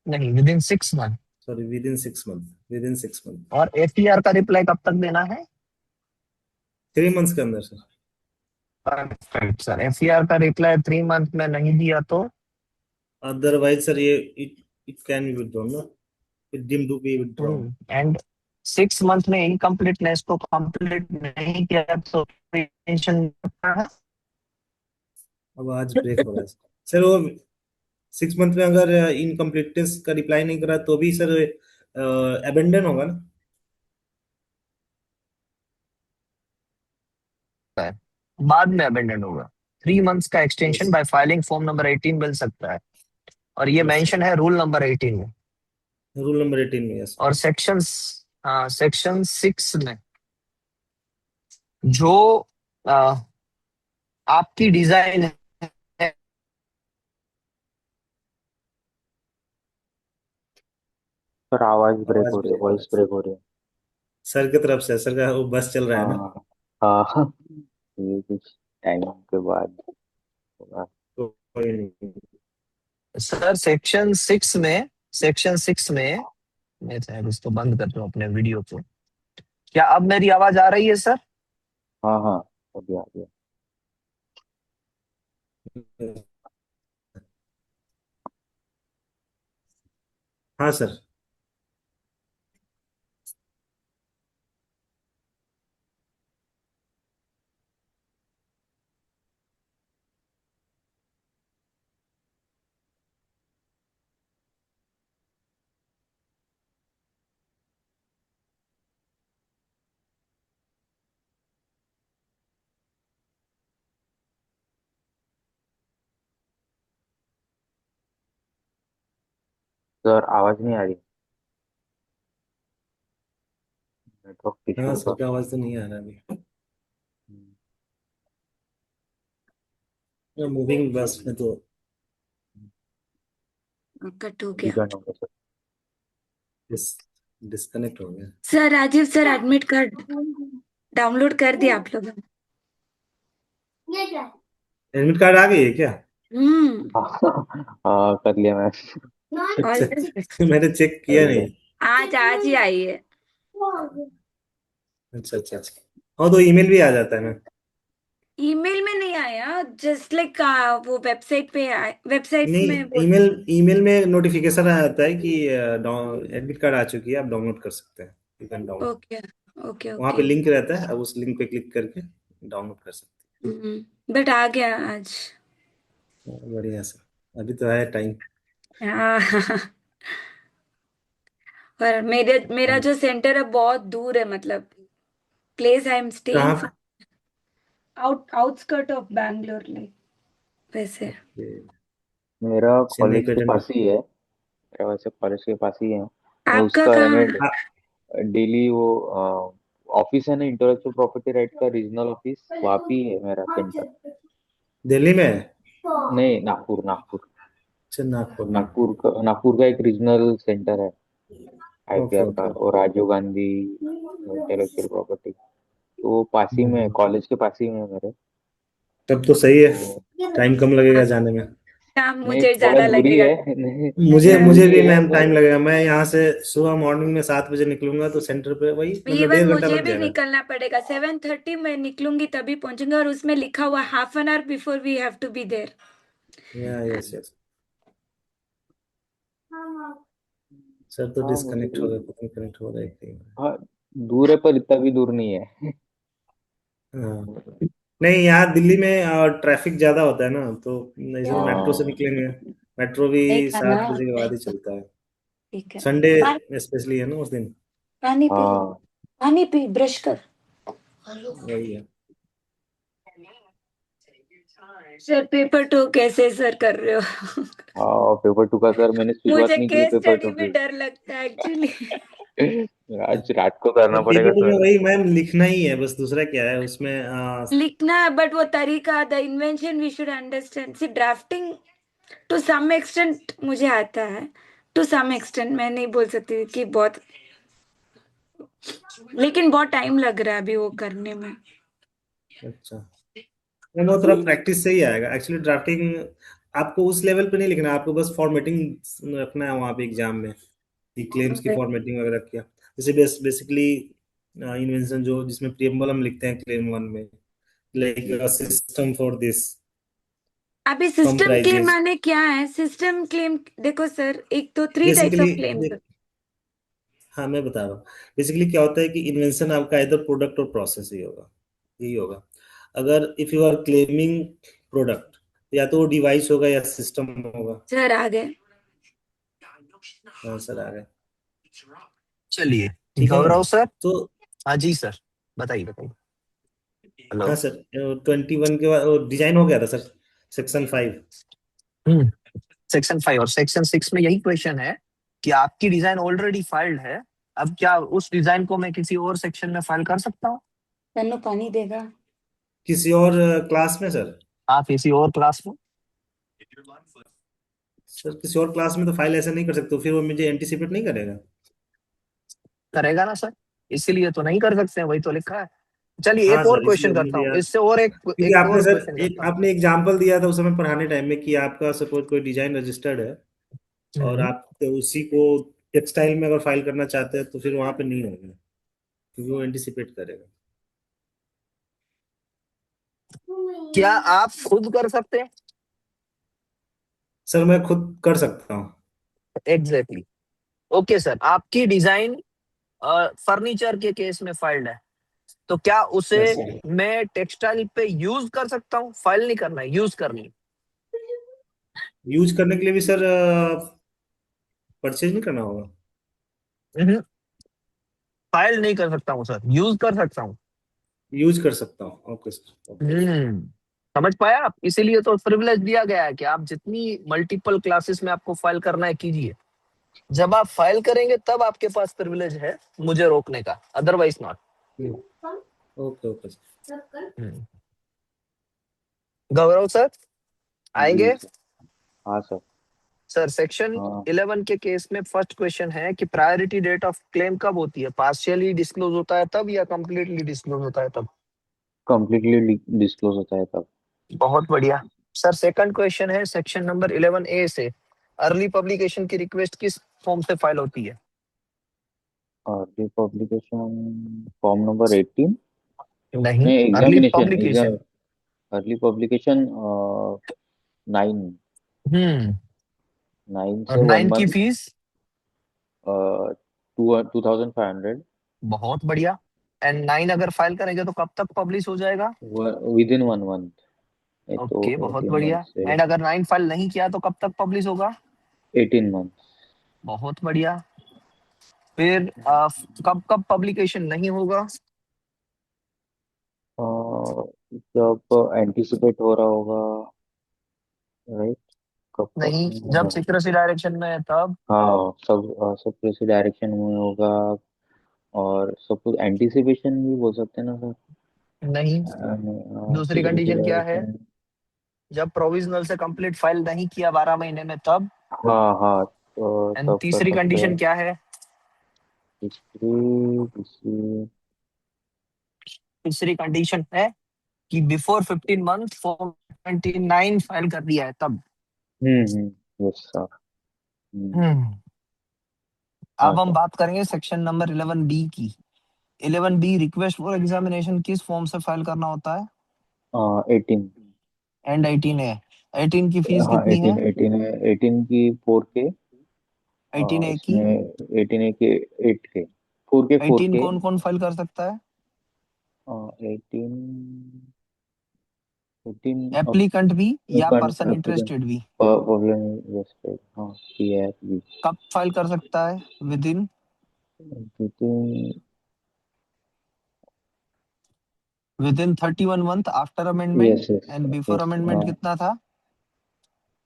नहीं, within 6 month. Sorry, within 6 month, within 6 month. और एफईआर का रिप्लाई कब तक देना है? 3 मंथ्स के अंदर सर। Perfect sir. एफईआर का रिप्लाई 3 मंथ में नहीं दिया तो अदरवाइज सर ये it can be withdrawn, no, it deemed to be withdrawn. And 6 month में इनकम्प्लीटनेस को कंप्लीट नहीं किया तो पेंशन है। अब आज ब्रेक हो रहा है सर। वो 6 मंथ में अगर इनकम्प्लीटनेस का रिप्लाई नहीं करा तो भी सर अबेंडन होगा ना। बाद में अबेंडन होगा। 3 मंथ्स का yes. Extension bye filing form number 18 मिल सकता है, और ये यस मेंशन है रूल नंबर 18 में। सर, रूल नंबर 18 में। यस। और सेक्शन 6 में जो आ, आपकी डिजाइन है, सर आवाज ब्रेक आवाज हो रही है, ब्रेक हो रहा वॉइस है ब्रेक हो रही है। सर की तरफ से। सर का वो बस चल रहा है ना, हाँ हाँ। ये कुछ टाइम के बाद होगा। तो कोई नहीं। सर सेक्शन 6 में मैं शायद इसको बंद कर दूं अपने वीडियो को। क्या अब मेरी आवाज आ रही है सर? हाँ हाँ, अभी आ गया। हाँ सर। सर आवाज नहीं आ रही, नेटवर्क हाँ इशू सर होगा। का आवाज तो नहीं आ रहा अभी। मूविंग बस में तो कट हो अभी गया। डन होगा सर। डिस डिस्कनेक्ट हो गया। Sir Rajiv sir, admit card download कर दिया आप लोगों ने? एडमिट कार्ड आ गई है क्या? हाँ कर लिया मैं। अच्छा, मैंने चेक किया अरे, नहीं। आज आज ही आई है। अच्छा अच्छा अच्छा। हाँ तो ईमेल भी आ जाता है ना। ईमेल में नहीं आया, जस्ट लाइक वो वेबसाइट पे वेबसाइट्स नहीं, में बोल। ईमेल ईमेल में नोटिफिकेशन आ जाता है कि एडमिट कार्ड आ चुकी है, आप डाउनलोड कर सकते हैं। You can download. Okay okay वहाँ पे ओके। लिंक रहता है, अब उस लिंक पे क्लिक करके डाउनलोड कर सकते बट आ गया आज। हैं। बढ़िया सर, अभी तो है टाइम। हाँ। पर मेरा जो सेंटर है बहुत दूर है, मतलब प्लेस आई एम स्टेइंग कहाँ? आउटस्कर्ट ऑफ बैंगलोर, लाइक वैसे। ओके। मेरा चेन्नई कॉलेज पे के अटेंड। पास ही है, मेरा वैसे कॉलेज के पास ही है। मैं आपका उसका कहाँ? यानी हाँ, डेली वो ऑफिस है ना, इंटेलेक्चुअल प्रॉपर्टी राइट का रीजनल ऑफिस, वहाँ पे ही है मेरा सेंटर। दिल्ली में है? नहीं, नागपुर नागपुर। अच्छा, नागपुर में। नागपुर का एक रीजनल सेंटर है ओके आईपीआर का, ओके। और राजीव गांधी इंटेलेक्चुअल प्रॉपर्टी, तो वो पास ही में, हम्म। कॉलेज के पास ही में है मेरे। तब तो सही तो है, टाइम कम लगेगा जाने में। काम नहीं, मुझे थोड़ा ज्यादा दूरी लगेगा। है। नहीं, मुझे मुझे दूरी भी है मैम टाइम पर। लगेगा। मैं यहाँ से सुबह मॉर्निंग में 7 बजे निकलूंगा तो सेंटर पे वही मतलब इवन 1.5 घंटा मुझे लग भी जाएगा। निकलना पड़ेगा, 7:30 में निकलूंगी तभी पहुंचूंगी, और उसमें लिखा हुआ ½ before we have to be there. या यस यस। सर तो हाँ मुझे डिस्कनेक्ट भी। हो गया, पता नहीं कनेक्ट हो रहा है कि नहीं हो हाँ, दूर है पर इतना भी दूर नहीं है। रहा। हाँ। नहीं, यहाँ दिल्ली में ट्रैफिक ज्यादा होता है ना, तो इसलिए मेट्रो से हाँ निकलेंगे। मेट्रो भी देखा ना। 7 बजे के बाद ही चलता है। ठीक है। संडे पा- स्पेशली है ना उस दिन। पानी पी, हाँ पानी पी, ब्रश कर। वही है। सर पेपर टू कैसे सर कर रहे हो? हाँ, पेपर टू का सर मैंने शुरुआत मुझे नहीं की है केस पेपर स्टडी टू में की। डर लगता है एक्चुअली। आज रात को करना पेपर पड़ेगा टू में सर। वही मैम लिखना ही है, बस दूसरा क्या है उसमें लिखना, बट वो तरीका, the invention we should understand. See drafting to some extent मुझे आता है, टू सम एक्सटेंट मैं नहीं बोल सकती कि बहुत, लेकिन बहुत टाइम लग रहा है अभी वो करने में। अच्छा, मैम वो थोड़ा प्रैक्टिस से ही आएगा। एक्चुअली ड्राफ्टिंग आपको उस लेवल पे नहीं लिखना, आपको बस फॉर्मेटिंग रखना है वहाँ पे एग्जाम में, कि क्लेम्स की फॉर्मेटिंग वगैरह किया। जैसे बेसिकली इन्वेंशन जो जिसमें प्रियम्बल हम लिखते हैं क्लेम वन में, लाइक सिस्टम फॉर दिस अभी सिस्टम क्लेम कंप्राइजेज। माने क्या है? सिस्टम क्लेम देखो सर, एक तो 3 टाइप्स बेसिकली ऑफ क्लेम्स। हाँ मैं बता रहा हूँ। बेसिकली क्या होता है कि इन्वेंशन आपका इधर प्रोडक्ट और प्रोसेस ही होगा, यही होगा। अगर if you are claiming product, या तो वो डिवाइस होगा या सिस्टम होगा। सर आ गए। हाँ सर, आ गए। चलिए, ठीक है ना। गौरव सर। तो हाँ जी सर, बताइए बताइए। हाँ हेलो। सर, 21 के बाद डिजाइन हो गया था सर, सेक्शन 5। हम्म। सेक्शन 5 और सेक्शन 6 में यही क्वेश्चन है कि आपकी डिजाइन ऑलरेडी फाइल्ड है। अब क्या उस डिजाइन को मैं किसी और सेक्शन में फाइल कर सकता हूँ? तन्नू पानी देगा। किसी और क्लास में सर? आप किसी और क्लास में? सर किसी और क्लास में तो फाइल ऐसा नहीं कर सकते, तो फिर वो मुझे एंटिसिपेट नहीं करेगा। करेगा ना सर, इसीलिए तो नहीं कर सकते हैं, वही तो लिखा है। चलिए हाँ एक और सर, क्वेश्चन इसलिए करता मुझे हूँ, याद, इससे और क्योंकि एक आपने और सर क्वेश्चन एक करता हूँ। आपने एग्जाम्पल दिया था उस समय पढ़ाने टाइम में, कि आपका सपोज कोई डिजाइन रजिस्टर्ड है, और हम्म। आप तो उसी को टेक्सटाइल में अगर फाइल करना चाहते हैं, तो फिर वहां पे नहीं होगा, क्योंकि वो एंटिसिपेट करेगा। क्या आप खुद कर सकते हैं? सर मैं खुद कर सकता हूँ। एग्जैक्टली। ओके सर, आपकी डिजाइन फर्नीचर के केस में फाइल्ड है, तो क्या उसे यस सर। मैं टेक्सटाइल पे यूज कर सकता हूँ? फाइल नहीं करना है, यूज करनी है। यूज करने के लिए भी सर परचेज नहीं करना होगा? हम्म, फाइल नहीं कर सकता हूँ सर, यूज कर सकता हूँ। यूज कर सकता हूँ, ओके सर, ओके। हम्म। समझ पाया आप? इसीलिए तो प्रिविलेज दिया गया है कि आप जितनी मल्टीपल क्लासेस में आपको फाइल करना है कीजिए। जब आप फाइल करेंगे तब आपके पास प्रिविलेज है मुझे रोकने का, otherwise not. Okay okay sir. Gaurav sir ji आएंगे। सर। हाँ सर। सर सेक्शन हाँ, 11 के केस में फर्स्ट क्वेश्चन है कि प्रायोरिटी डेट ऑफ क्लेम कब होती है? पार्शियली डिस्क्लोज होता है तब या कंप्लीटली डिस्क्लोज होता है तब? कम्प्लीटली डिस्क्लोज होता है तब। बहुत बढ़िया। सर सेकंड क्वेश्चन है सेक्शन नंबर 11A से, अर्ली पब्लिकेशन की रिक्वेस्ट किस फॉर्म से फाइल होती है? और ये पब्लिकेशन फॉर्म नंबर 18 नहीं, में early examination publication. Exam, early publication 9, हम्म। 9 और से वन 9 की मंथ फीस? 2500। बहुत बढ़िया। एंड 9 अगर फाइल करेंगे तो कब तक पब्लिश हो जाएगा? विद इन 1 मंथ, नहीं तो ओके, बहुत 18 मंथ बढ़िया। से एंड अगर 9 फाइल नहीं किया तो कब तक पब्लिश होगा? 18 मंथ। बहुत बढ़िया। फिर कब कब पब्लिकेशन नहीं होगा? जब एंटिसिपेट हो रहा होगा, राइट, कब कब नहीं, नहीं जब होगा। सीक्रेसी डायरेक्शन में है तब? हाँ, सब किसी डायरेक्शन में होगा। और सब कुछ एंटिसिपेशन भी बोल सकते हैं ना सर। नहीं। दूसरी सीक्रेसी कंडीशन क्या है? डायरेक्शन। जब प्रोविजनल से कंप्लीट फाइल नहीं किया 12 महीने में तब? हाँ हाँ, तो एंड तब कर तीसरी सकते कंडीशन हैं। क्या है? तीसरी तीसरी तीसरी कंडीशन है कि बिफोर 15 मंथ फॉर्म 29 फाइल कर दिया है तब। Yes sir. हम्म। हम्म। हाँ अब हम सर। बात करेंगे सेक्शन नंबर 11B की। 11B रिक्वेस्ट फॉर एग्जामिनेशन किस फॉर्म से फाइल करना होता है? 18। And 18A। 18 की फीस हाँ, कितनी है? 18 है, 18 की 4K। 18A की? इसमें 18 के 8K, 4K 18 4K। कौन कौन फाइल कर सकता है? 18 एप्लीकेंट भी या पर्सन applicant इंटरेस्टेड भी problem invested, हाँ PIF भी कब फाइल कर सकता है? With in within 31 month after amendment. yes yes and before yes amendment कितना था?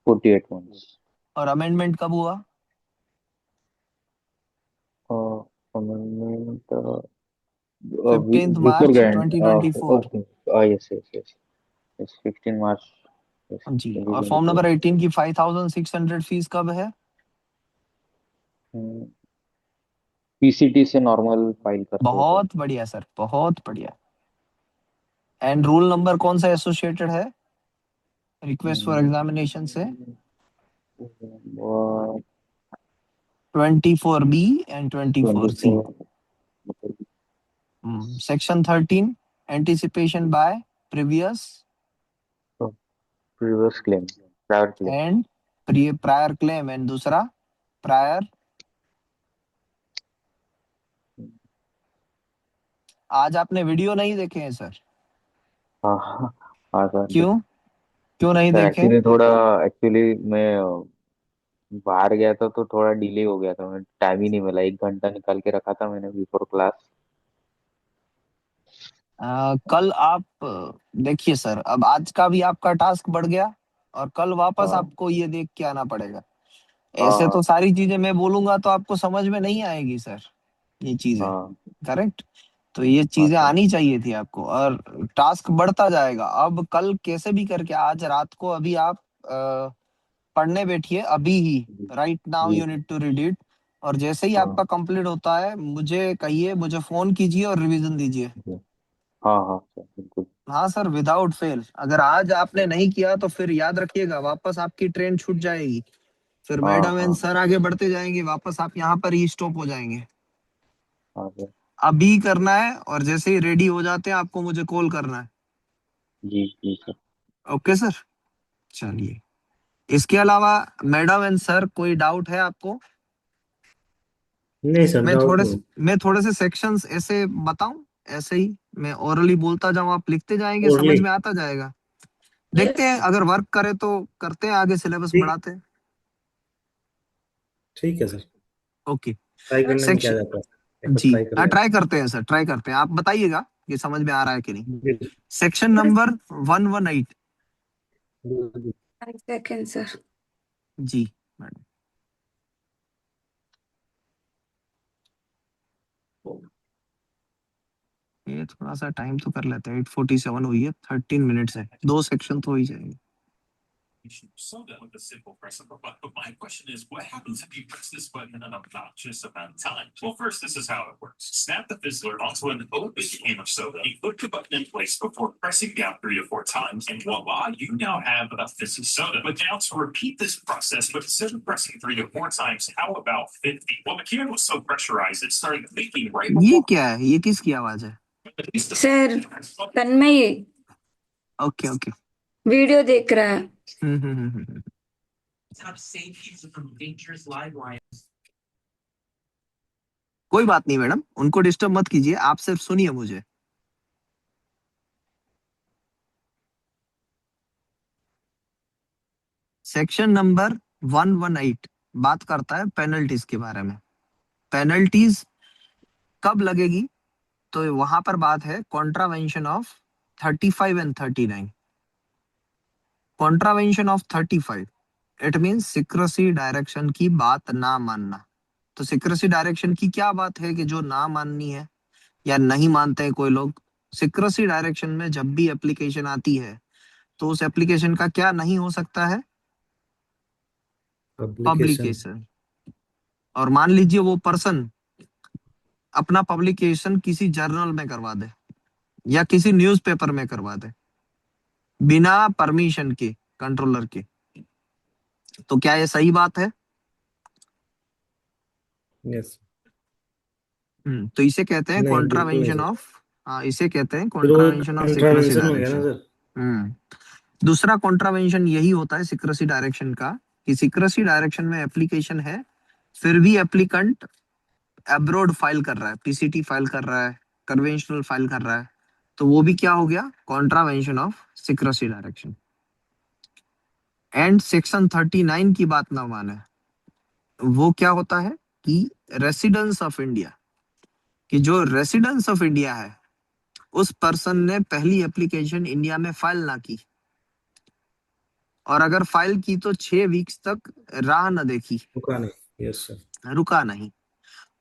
48 months और अमेंडमेंट कब हुआ? amendment 15 before मार्च grant 2024। okay yes yes yes yes 15 March yes जी। और फॉर्म 2024 नंबर 18 की 5600 फीस कब है? PCT से नॉर्मल फाइल करते हैं तो बहुत बढ़िया सर, बहुत बढ़िया। एंड रूल नंबर कौन सा एसोसिएटेड है रिक्वेस्ट फॉर एग्जामिनेशन से? 24B and 24C। 24 section 13 anticipation bye previous previous claim prior claim and prior claim, and दूसरा प्रायर। आज आपने वीडियो नहीं देखे हैं सर? हाँ हाँ हाँ सर क्यों क्यों नहीं सर देखे? एक्चुअली थोड़ा एक्चुअली मैं बाहर गया था तो थोड़ा डिले हो गया था मैं टाइम ही नहीं मिला 1 घंटा निकाल के रखा था मैंने बिफोर क्लास कल आप देखिए सर, अब आज का भी आपका टास्क बढ़ गया और कल वापस हाँ आपको ये देख के आना पड़ेगा। हाँ ऐसे हाँ तो सारी चीजें मैं बोलूंगा तो आपको समझ में नहीं आएगी सर, ये चीजें। हाँ करेक्ट। तो ये हाँ चीजें सर आनी चाहिए थी आपको, और टास्क बढ़ता जाएगा। अब कल कैसे भी करके आज रात को अभी आप पढ़ने बैठिए अभी ही। जी राइट नाउ जी you need to read it. और जैसे ही हाँ आपका कंप्लीट होता है मुझे कहिए, मुझे फोन कीजिए और रिवीजन दीजिए। जी हाँ हाँ सर बिल्कुल हाँ सर, विदाउट फेल। अगर आज आपने नहीं किया तो फिर याद रखिएगा वापस आपकी ट्रेन छूट जाएगी। फिर हाँ मैडम एंड हाँ सर आगे बढ़ते जाएंगे, वापस आप यहाँ पर ही स्टॉप हो जाएंगे। हाँ सर अभी करना है, और जैसे ही रेडी हो जाते हैं आपको मुझे कॉल करना है। जी जी सर ओके सर। चलिए, इसके अलावा मैडम एंड सर कोई डाउट है आपको? नहीं सर, डाउट नहीं। मैं थोड़े से सेक्शंस ऐसे बताऊं, ऐसे ही मैं ओरली बोलता जाऊं, आप लिखते जाएंगे, समझ ओरली। में आता जाएगा। देखते हैं अगर वर्क करे तो करते हैं, आगे सिलेबस ठीक। बढ़ाते हैं। ठीक है सर, ओके। ट्राई करने में क्या सेक्शन जाता है, एक बार जी, ट्राई कर हाँ लेते ट्राई करते हैं सर, ट्राई करते हैं। आप बताइएगा कि समझ में आ रहा है कि नहीं। हैं। बिल्कुल। Section number 118। बिल्कुल। 1 सेकेंड सर। जी मैडम। ये थोड़ा सा टाइम तो कर लेते हैं, 8:47 हुई है, 13 मिनट्स है, 2 सेक्शन तो हो ही जाएंगे। So done with the simple press of a button. But my question is, what happens if you press this button an obnoxious amount of time? Well, first, this is how it works. Snap the Fizzler onto an open can of soda. You put the button in place before pressing down 3 to 4 times, and voila, you now have a fizzy soda. But now to repeat this process, but instead of pressing 3 to 4 times, how about 50? Well, the can was so pressurized, it started leaking right ये before. क्या है? ये किसकी आवाज है? Sir तन्मय okay okay. Video देख रहा है। हम्म। कोई बात नहीं मैडम, उनको डिस्टर्ब मत कीजिए, आप सिर्फ सुनिए मुझे। सेक्शन नंबर 118 बात करता है पेनल्टीज के बारे में। पेनल्टीज कब लगेगी? तो वहां पर बात है contravention of 35 and 39। Contravention of 35 it means secrecy direction की बात ना मानना। तो सिक्रेसी डायरेक्शन की क्या बात है कि जो ना माननी है या नहीं मानते हैं कोई लोग। सिक्रेसी डायरेक्शन में जब भी एप्लीकेशन आती है तो उस एप्लीकेशन का क्या नहीं हो सकता है? पब्लिकेशन। पब्लिकेशन। और मान लीजिए वो पर्सन अपना पब्लिकेशन किसी जर्नल में करवा दे या किसी न्यूज़पेपर में करवा दे बिना परमिशन के कंट्रोलर के, तो क्या ये सही बात है? यस। तो इसे कहते हैं नहीं, बिल्कुल नहीं कॉन्ट्रावेंशन सर। ऑफ। हाँ, इसे कहते हैं फिर वो कॉन्ट्रावेंशन ऑफ सिक्रेसी कंट्रावेंशन हो गया ना डायरेक्शन। सर। हम्म दूसरा कॉन्ट्रावेंशन यही होता है सिक्रेसी डायरेक्शन का, कि सिक्रेसी डायरेक्शन में एप्लीकेशन है, फिर भी एप्लीकेंट अब्रॉड फाइल कर रहा है, पीसीटी फाइल कर रहा है, कन्वेंशनल फाइल कर रहा है, तो वो भी क्या हो गया, contravention of secrecy direction. And section 39 की बात ना माने, वो क्या होता है कि रेसिडेंस ऑफ इंडिया, कि जो रेसिडेंस ऑफ इंडिया है उस पर्सन ने पहली एप्लीकेशन इंडिया में फाइल ना की, और अगर फाइल की तो 6 वीक्स तक राह न देखी, रुका नहीं। Yes sir. रुका नहीं।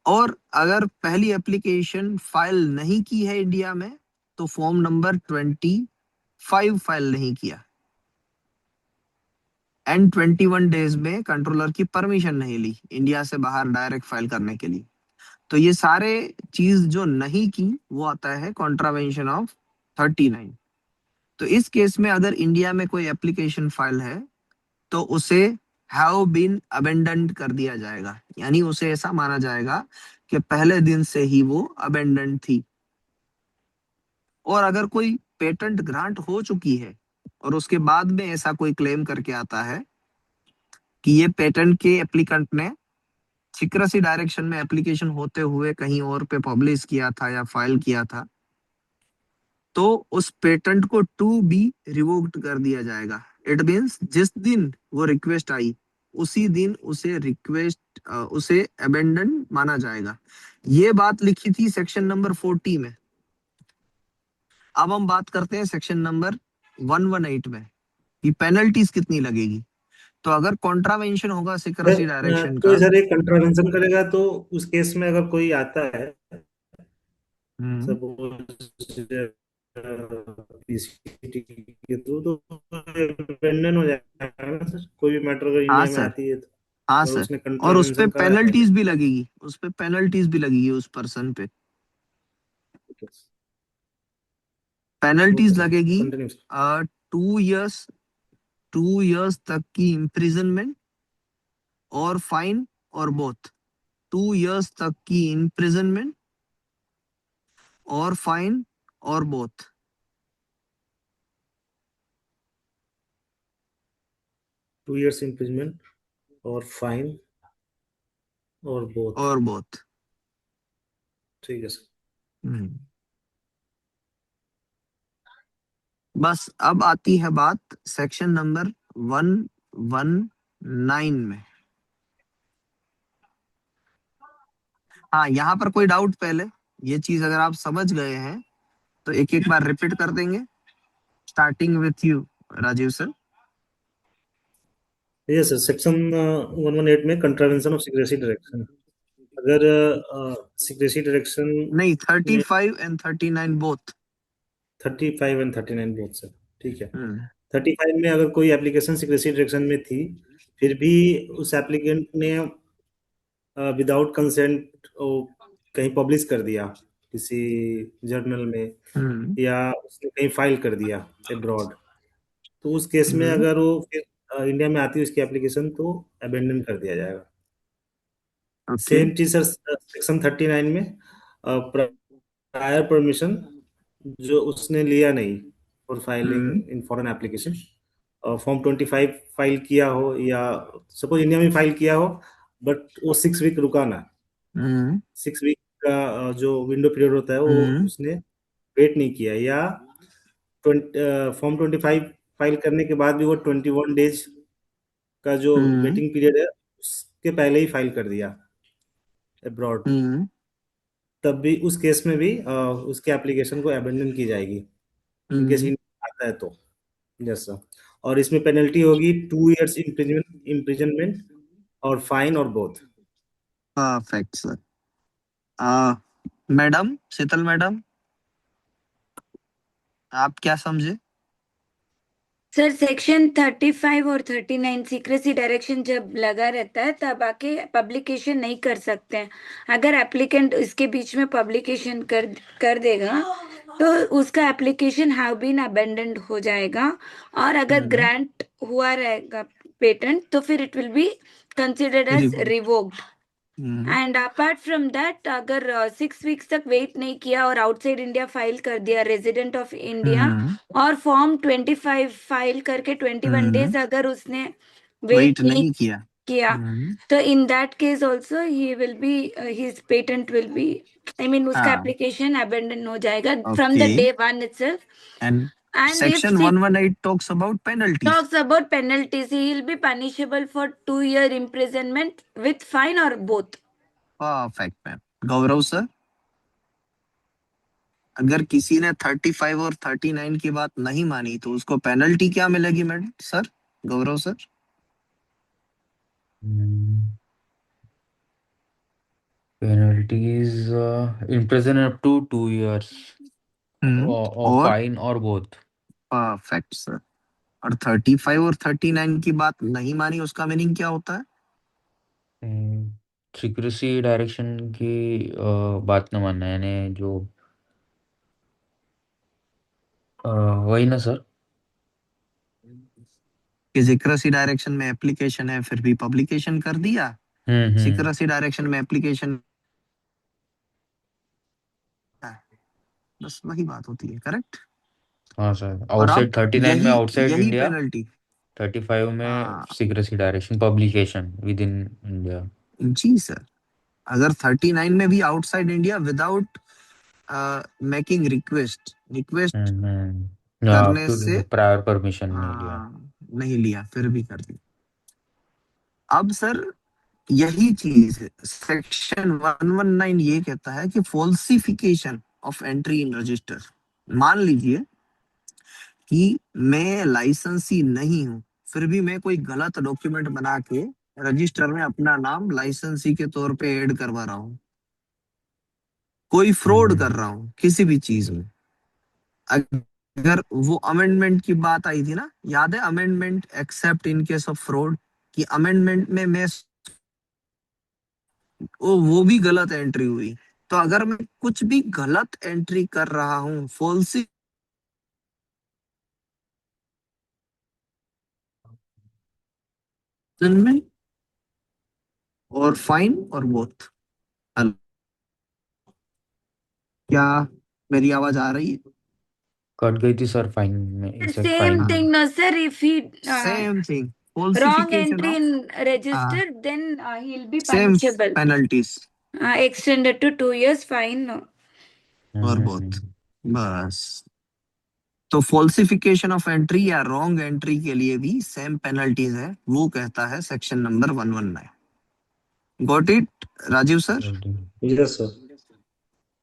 और अगर पहली एप्लीकेशन फाइल नहीं की है इंडिया में तो फॉर्म नंबर 25 फाइल नहीं किया, एंड 21 डेज में कंट्रोलर की परमिशन नहीं ली इंडिया से बाहर डायरेक्ट फाइल करने के लिए। तो ये सारे चीज जो नहीं की वो आता है कॉन्ट्रावेंशन ऑफ 39। तो इस केस में अगर इंडिया में कोई एप्लीकेशन फाइल है तो उसे हैव बीन अबेंडन्ड कर दिया जाएगा, यानी उसे ऐसा माना जाएगा कि पहले दिन से ही वो अबेंडन्ड थी। और अगर कोई पेटेंट ग्रांट हो चुकी है और उसके बाद में ऐसा कोई क्लेम करके आता है कि ये पेटेंट के एप्लीकेंट ने सीक्रेसी डायरेक्शन में एप्लीकेशन होते हुए कहीं और पे पब्लिश किया था या फाइल किया था, तो उस पेटेंट को टू बी रिवोक्ड कर दिया जाएगा। इट मीन्स जिस दिन वो रिक्वेस्ट आई उसी दिन उसे अबेंडन माना जाएगा। ये बात लिखी थी सेक्शन नंबर 40 में। अब हम बात करते हैं सेक्शन नंबर 118 में कि पेनल्टीज कितनी लगेगी। तो अगर कॉन्ट्रावेंशन होगा सीक्रेसी डायरेक्शन कोई का, सर एक कंट्रावेंशन करेगा तो उस केस में अगर कोई आता है, सपोज पीसीटी के थ्रू, तो अबेंडन हो जाएगा ना सर, कोई भी मैटर अगर हाँ इंडिया में सर, आती है तो, हाँ और सर, उसने और उस पे कंट्रावेंशन करा है। पेनल्टीज भी लगेगी, उस पे पेनल्टीज भी लगेगी उस पर्सन पे। ओके पेनल्टीज सर, लगेगी कंटिन्यू सर। 2 इयर्स 2 इयर्स तक की इम्प्रिजनमेंट और फाइन, और बोथ 2 इयर्स तक की इम्प्रिजनमेंट और फाइन और बोथ। 2 years imprisonment और फाइन और बोथ। और बोथ। ठीक है सर। बस अब आती है बात सेक्शन नंबर 119 में। हाँ, यहाँ पर कोई डाउट पहले, ये चीज अगर आप समझ गए हैं तो एक एक बार रिपीट कर देंगे, starting with you Rajiv sir. Yes sir, section 118 में कंट्रावेंशन ऑफ सीक्रेसी डायरेक्शन। अगर सीक्रेसी डायरेक्शन नहीं, में 35 and 39 both. 35 and 39 both sir, ठीक है। 35 में अगर कोई एप्लीकेशन सीक्रेसी डायरेक्शन में थी, फिर भी उस एप्लीकेंट ने विदाउट कंसेंट कहीं पब्लिश कर दिया किसी जर्नल में, या उसने कहीं फाइल कर दिया अब्रॉड, तो उस केस में अगर वो फिर इंडिया में आती है उसकी एप्लीकेशन, तो अबेंडन कर दिया जाएगा। ओके। सेम चीज सर सेक्शन 39 में प्रायर परमिशन जो उसने लिया नहीं for filing in foreign application, form 25 file किया हो, या सपोज इंडिया में फाइल किया हो, बट वो 6 वीक रुका ना, 6 वीक का जो विंडो पीरियड होता है वो उसने वेट नहीं किया, या फॉर्म 25 फाइल करने के बाद भी वो 21 डेज का जो वेटिंग पीरियड है उसके पहले ही फाइल कर दिया अब्रॉड, तब भी उस केस में भी उसके एप्लीकेशन को अबेंडन की जाएगी इन केस इंडिया आता है तो। Yes sir. और इसमें पेनल्टी होगी 2 years इम्प्रिजनमेंट और फाइन और बोथ। Perfect sir. मैडम शीतल मैडम, आप क्या समझे? सर सेक्शन 35 और 39 सीक्रेसी डायरेक्शन जब लगा रहता है तब आके पब्लिकेशन नहीं कर सकते हैं। अगर एप्लीकेंट इसके बीच में पब्लिकेशन कर देगा तो उसका एप्लीकेशन हैव बीन अबेंडेंड हो जाएगा, और अगर ग्रांट हुआ रहेगा पेटेंट तो फिर it will be considered as revoked. And apart from that, अगर 6 वीक्स तक वेट नहीं किया और आउटसाइड इंडिया फाइल कर दिया, रेजिडेंट ऑफ इंडिया, और फॉर्म 25 फाइल करके 21 डेज अगर उसने वेट नहीं किया, किया, तो in that case also he will be his patent will be, I mean उसका एप्लीकेशन अबेंडन हो जाएगा from the day one itself. And section 118 talks about penalties. Talks about penalties. He will be punishable for 2-year imprisonment with fine or both. Perfect, ma'am. Gaurav sir, अगर किसी ने 35 और 39 की बात नहीं मानी तो उसको पेनल्टी क्या मिलेगी madam sir? Gaurav sir, penalties imprisonment up to 2 years or और fine or both. Perfect sir. और 35 और 39 की बात नहीं मानी उसका मीनिंग क्या होता है? सिक्रेसी डायरेक्शन की बात न मानना, यानी जो वही ना सर, कि सिक्रेसी डायरेक्शन में एप्लीकेशन है फिर भी पब्लिकेशन कर दिया. सिक्रेसी डायरेक्शन में एप्लीकेशन, बस वही बात होती है. करेक्ट. हाँ सर. आउटसाइड 39 में आउटसाइड इंडिया, 35 में secrecy direction publication within India. जी सर. अगर 39 में भी outside India without making request करने से प्रायर परमिशन नहीं लिया फिर भी कर दिया. अब सर यही चीज सेक्शन 119 ये कहता है कि falsification of entry in register. मान लीजिए कि मैं लाइसेंसी नहीं हूं फिर भी मैं कोई गलत डॉक्यूमेंट बना के रजिस्टर में अपना नाम लाइसेंसी के तौर पे ऐड करवा रहा हूं, कोई फ्रॉड कर रहा हूं किसी भी चीज में. अगर वो अमेंडमेंट की बात आई थी ना, याद है amendment accept in case of fraud, कि अमेंडमेंट में मैं वो भी गलत एंट्री हुई. तो अगर मैं कुछ भी गलत एंट्री कर रहा हूं फॉल्सी में और फाइन और बोथ. क्या मेरी आवाज आ रही है? कट गई थी सर फाइन में. Same thing, no sir. If he same thing, wrong entry in register, then he'll be same punishable. penalties extended to 2 years fine और बोथ. बस. तो फॉल्सिफिकेशन ऑफ एंट्री या रॉन्ग एंट्री के लिए भी सेम पेनल्टीज है, वो कहता है section number 119. Got it Rajiv sir? Yes sir.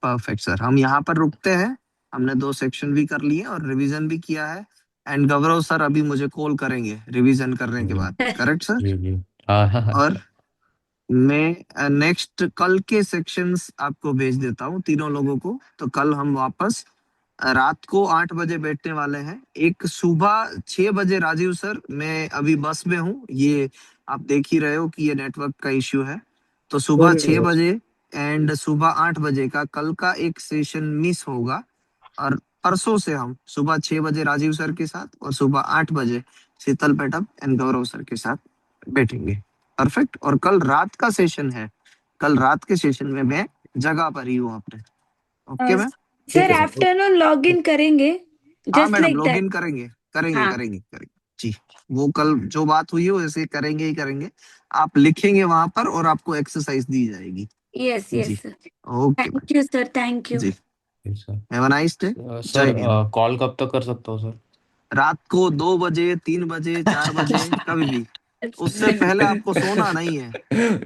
Perfect sir. हम यहाँ पर रुकते हैं. हमने 2 सेक्शन भी कर लिए और रिवीजन भी किया है. एंड गौरव सर अभी मुझे कॉल करेंगे रिवीजन करने के बाद. Correct sir? और मैं नेक्स्ट कल के सेक्शंस आपको भेज देता हूँ तीनों लोगों को. तो कल हम वापस रात को 8 बजे बैठने वाले हैं. एक सुबह 6 बजे राजीव सर, मैं अभी बस में हूँ, ये आप देख ही रहे हो कि ये नेटवर्क का इश्यू है. तो सुबह 6 बजे एंड सुबह 8 बजे का कल का एक सेशन मिस होगा. और परसों से हम सुबह 6 बजे राजीव सर के साथ और सुबह 8 बजे शीतल पैठक एंड गौरव सर के साथ बैठेंगे. परफेक्ट. और कल रात का सेशन है. कल रात के सेशन में मैं जगह पर ही हूँ अपने. Okay ma'am? Sir afternoon log in करेंगे. हाँ मैडम, लॉग इन करेंगे जी. वो कल जो बात हुई है वैसे करेंगे ही करेंगे. आप लिखेंगे वहां पर और आपको एक्सरसाइज दी जाएगी. Yes sir. Okay thank you sir. Thank you जी. Have a nice day. Sir call कब तक कर सकता हूँ सर? रात को 2 बजे, 3 बजे, 4 बजे, कभी भी. उससे पहले आपको सोना नहीं है.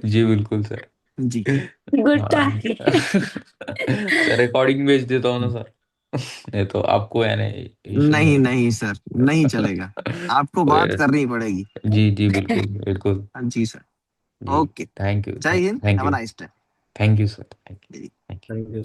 जी बिल्कुल सर. जी. Good time. सर रिकॉर्डिंग भेज देता हूँ ना सर. नहीं तो आपको है नहीं सर, नहीं चलेगा. आपको बात करनी पड़ेगी. जी बिल्कुल बिल्कुल. जी सर. ओके. Thank you. जय हिंद. Have a nice day. Thank you sir. Thank you.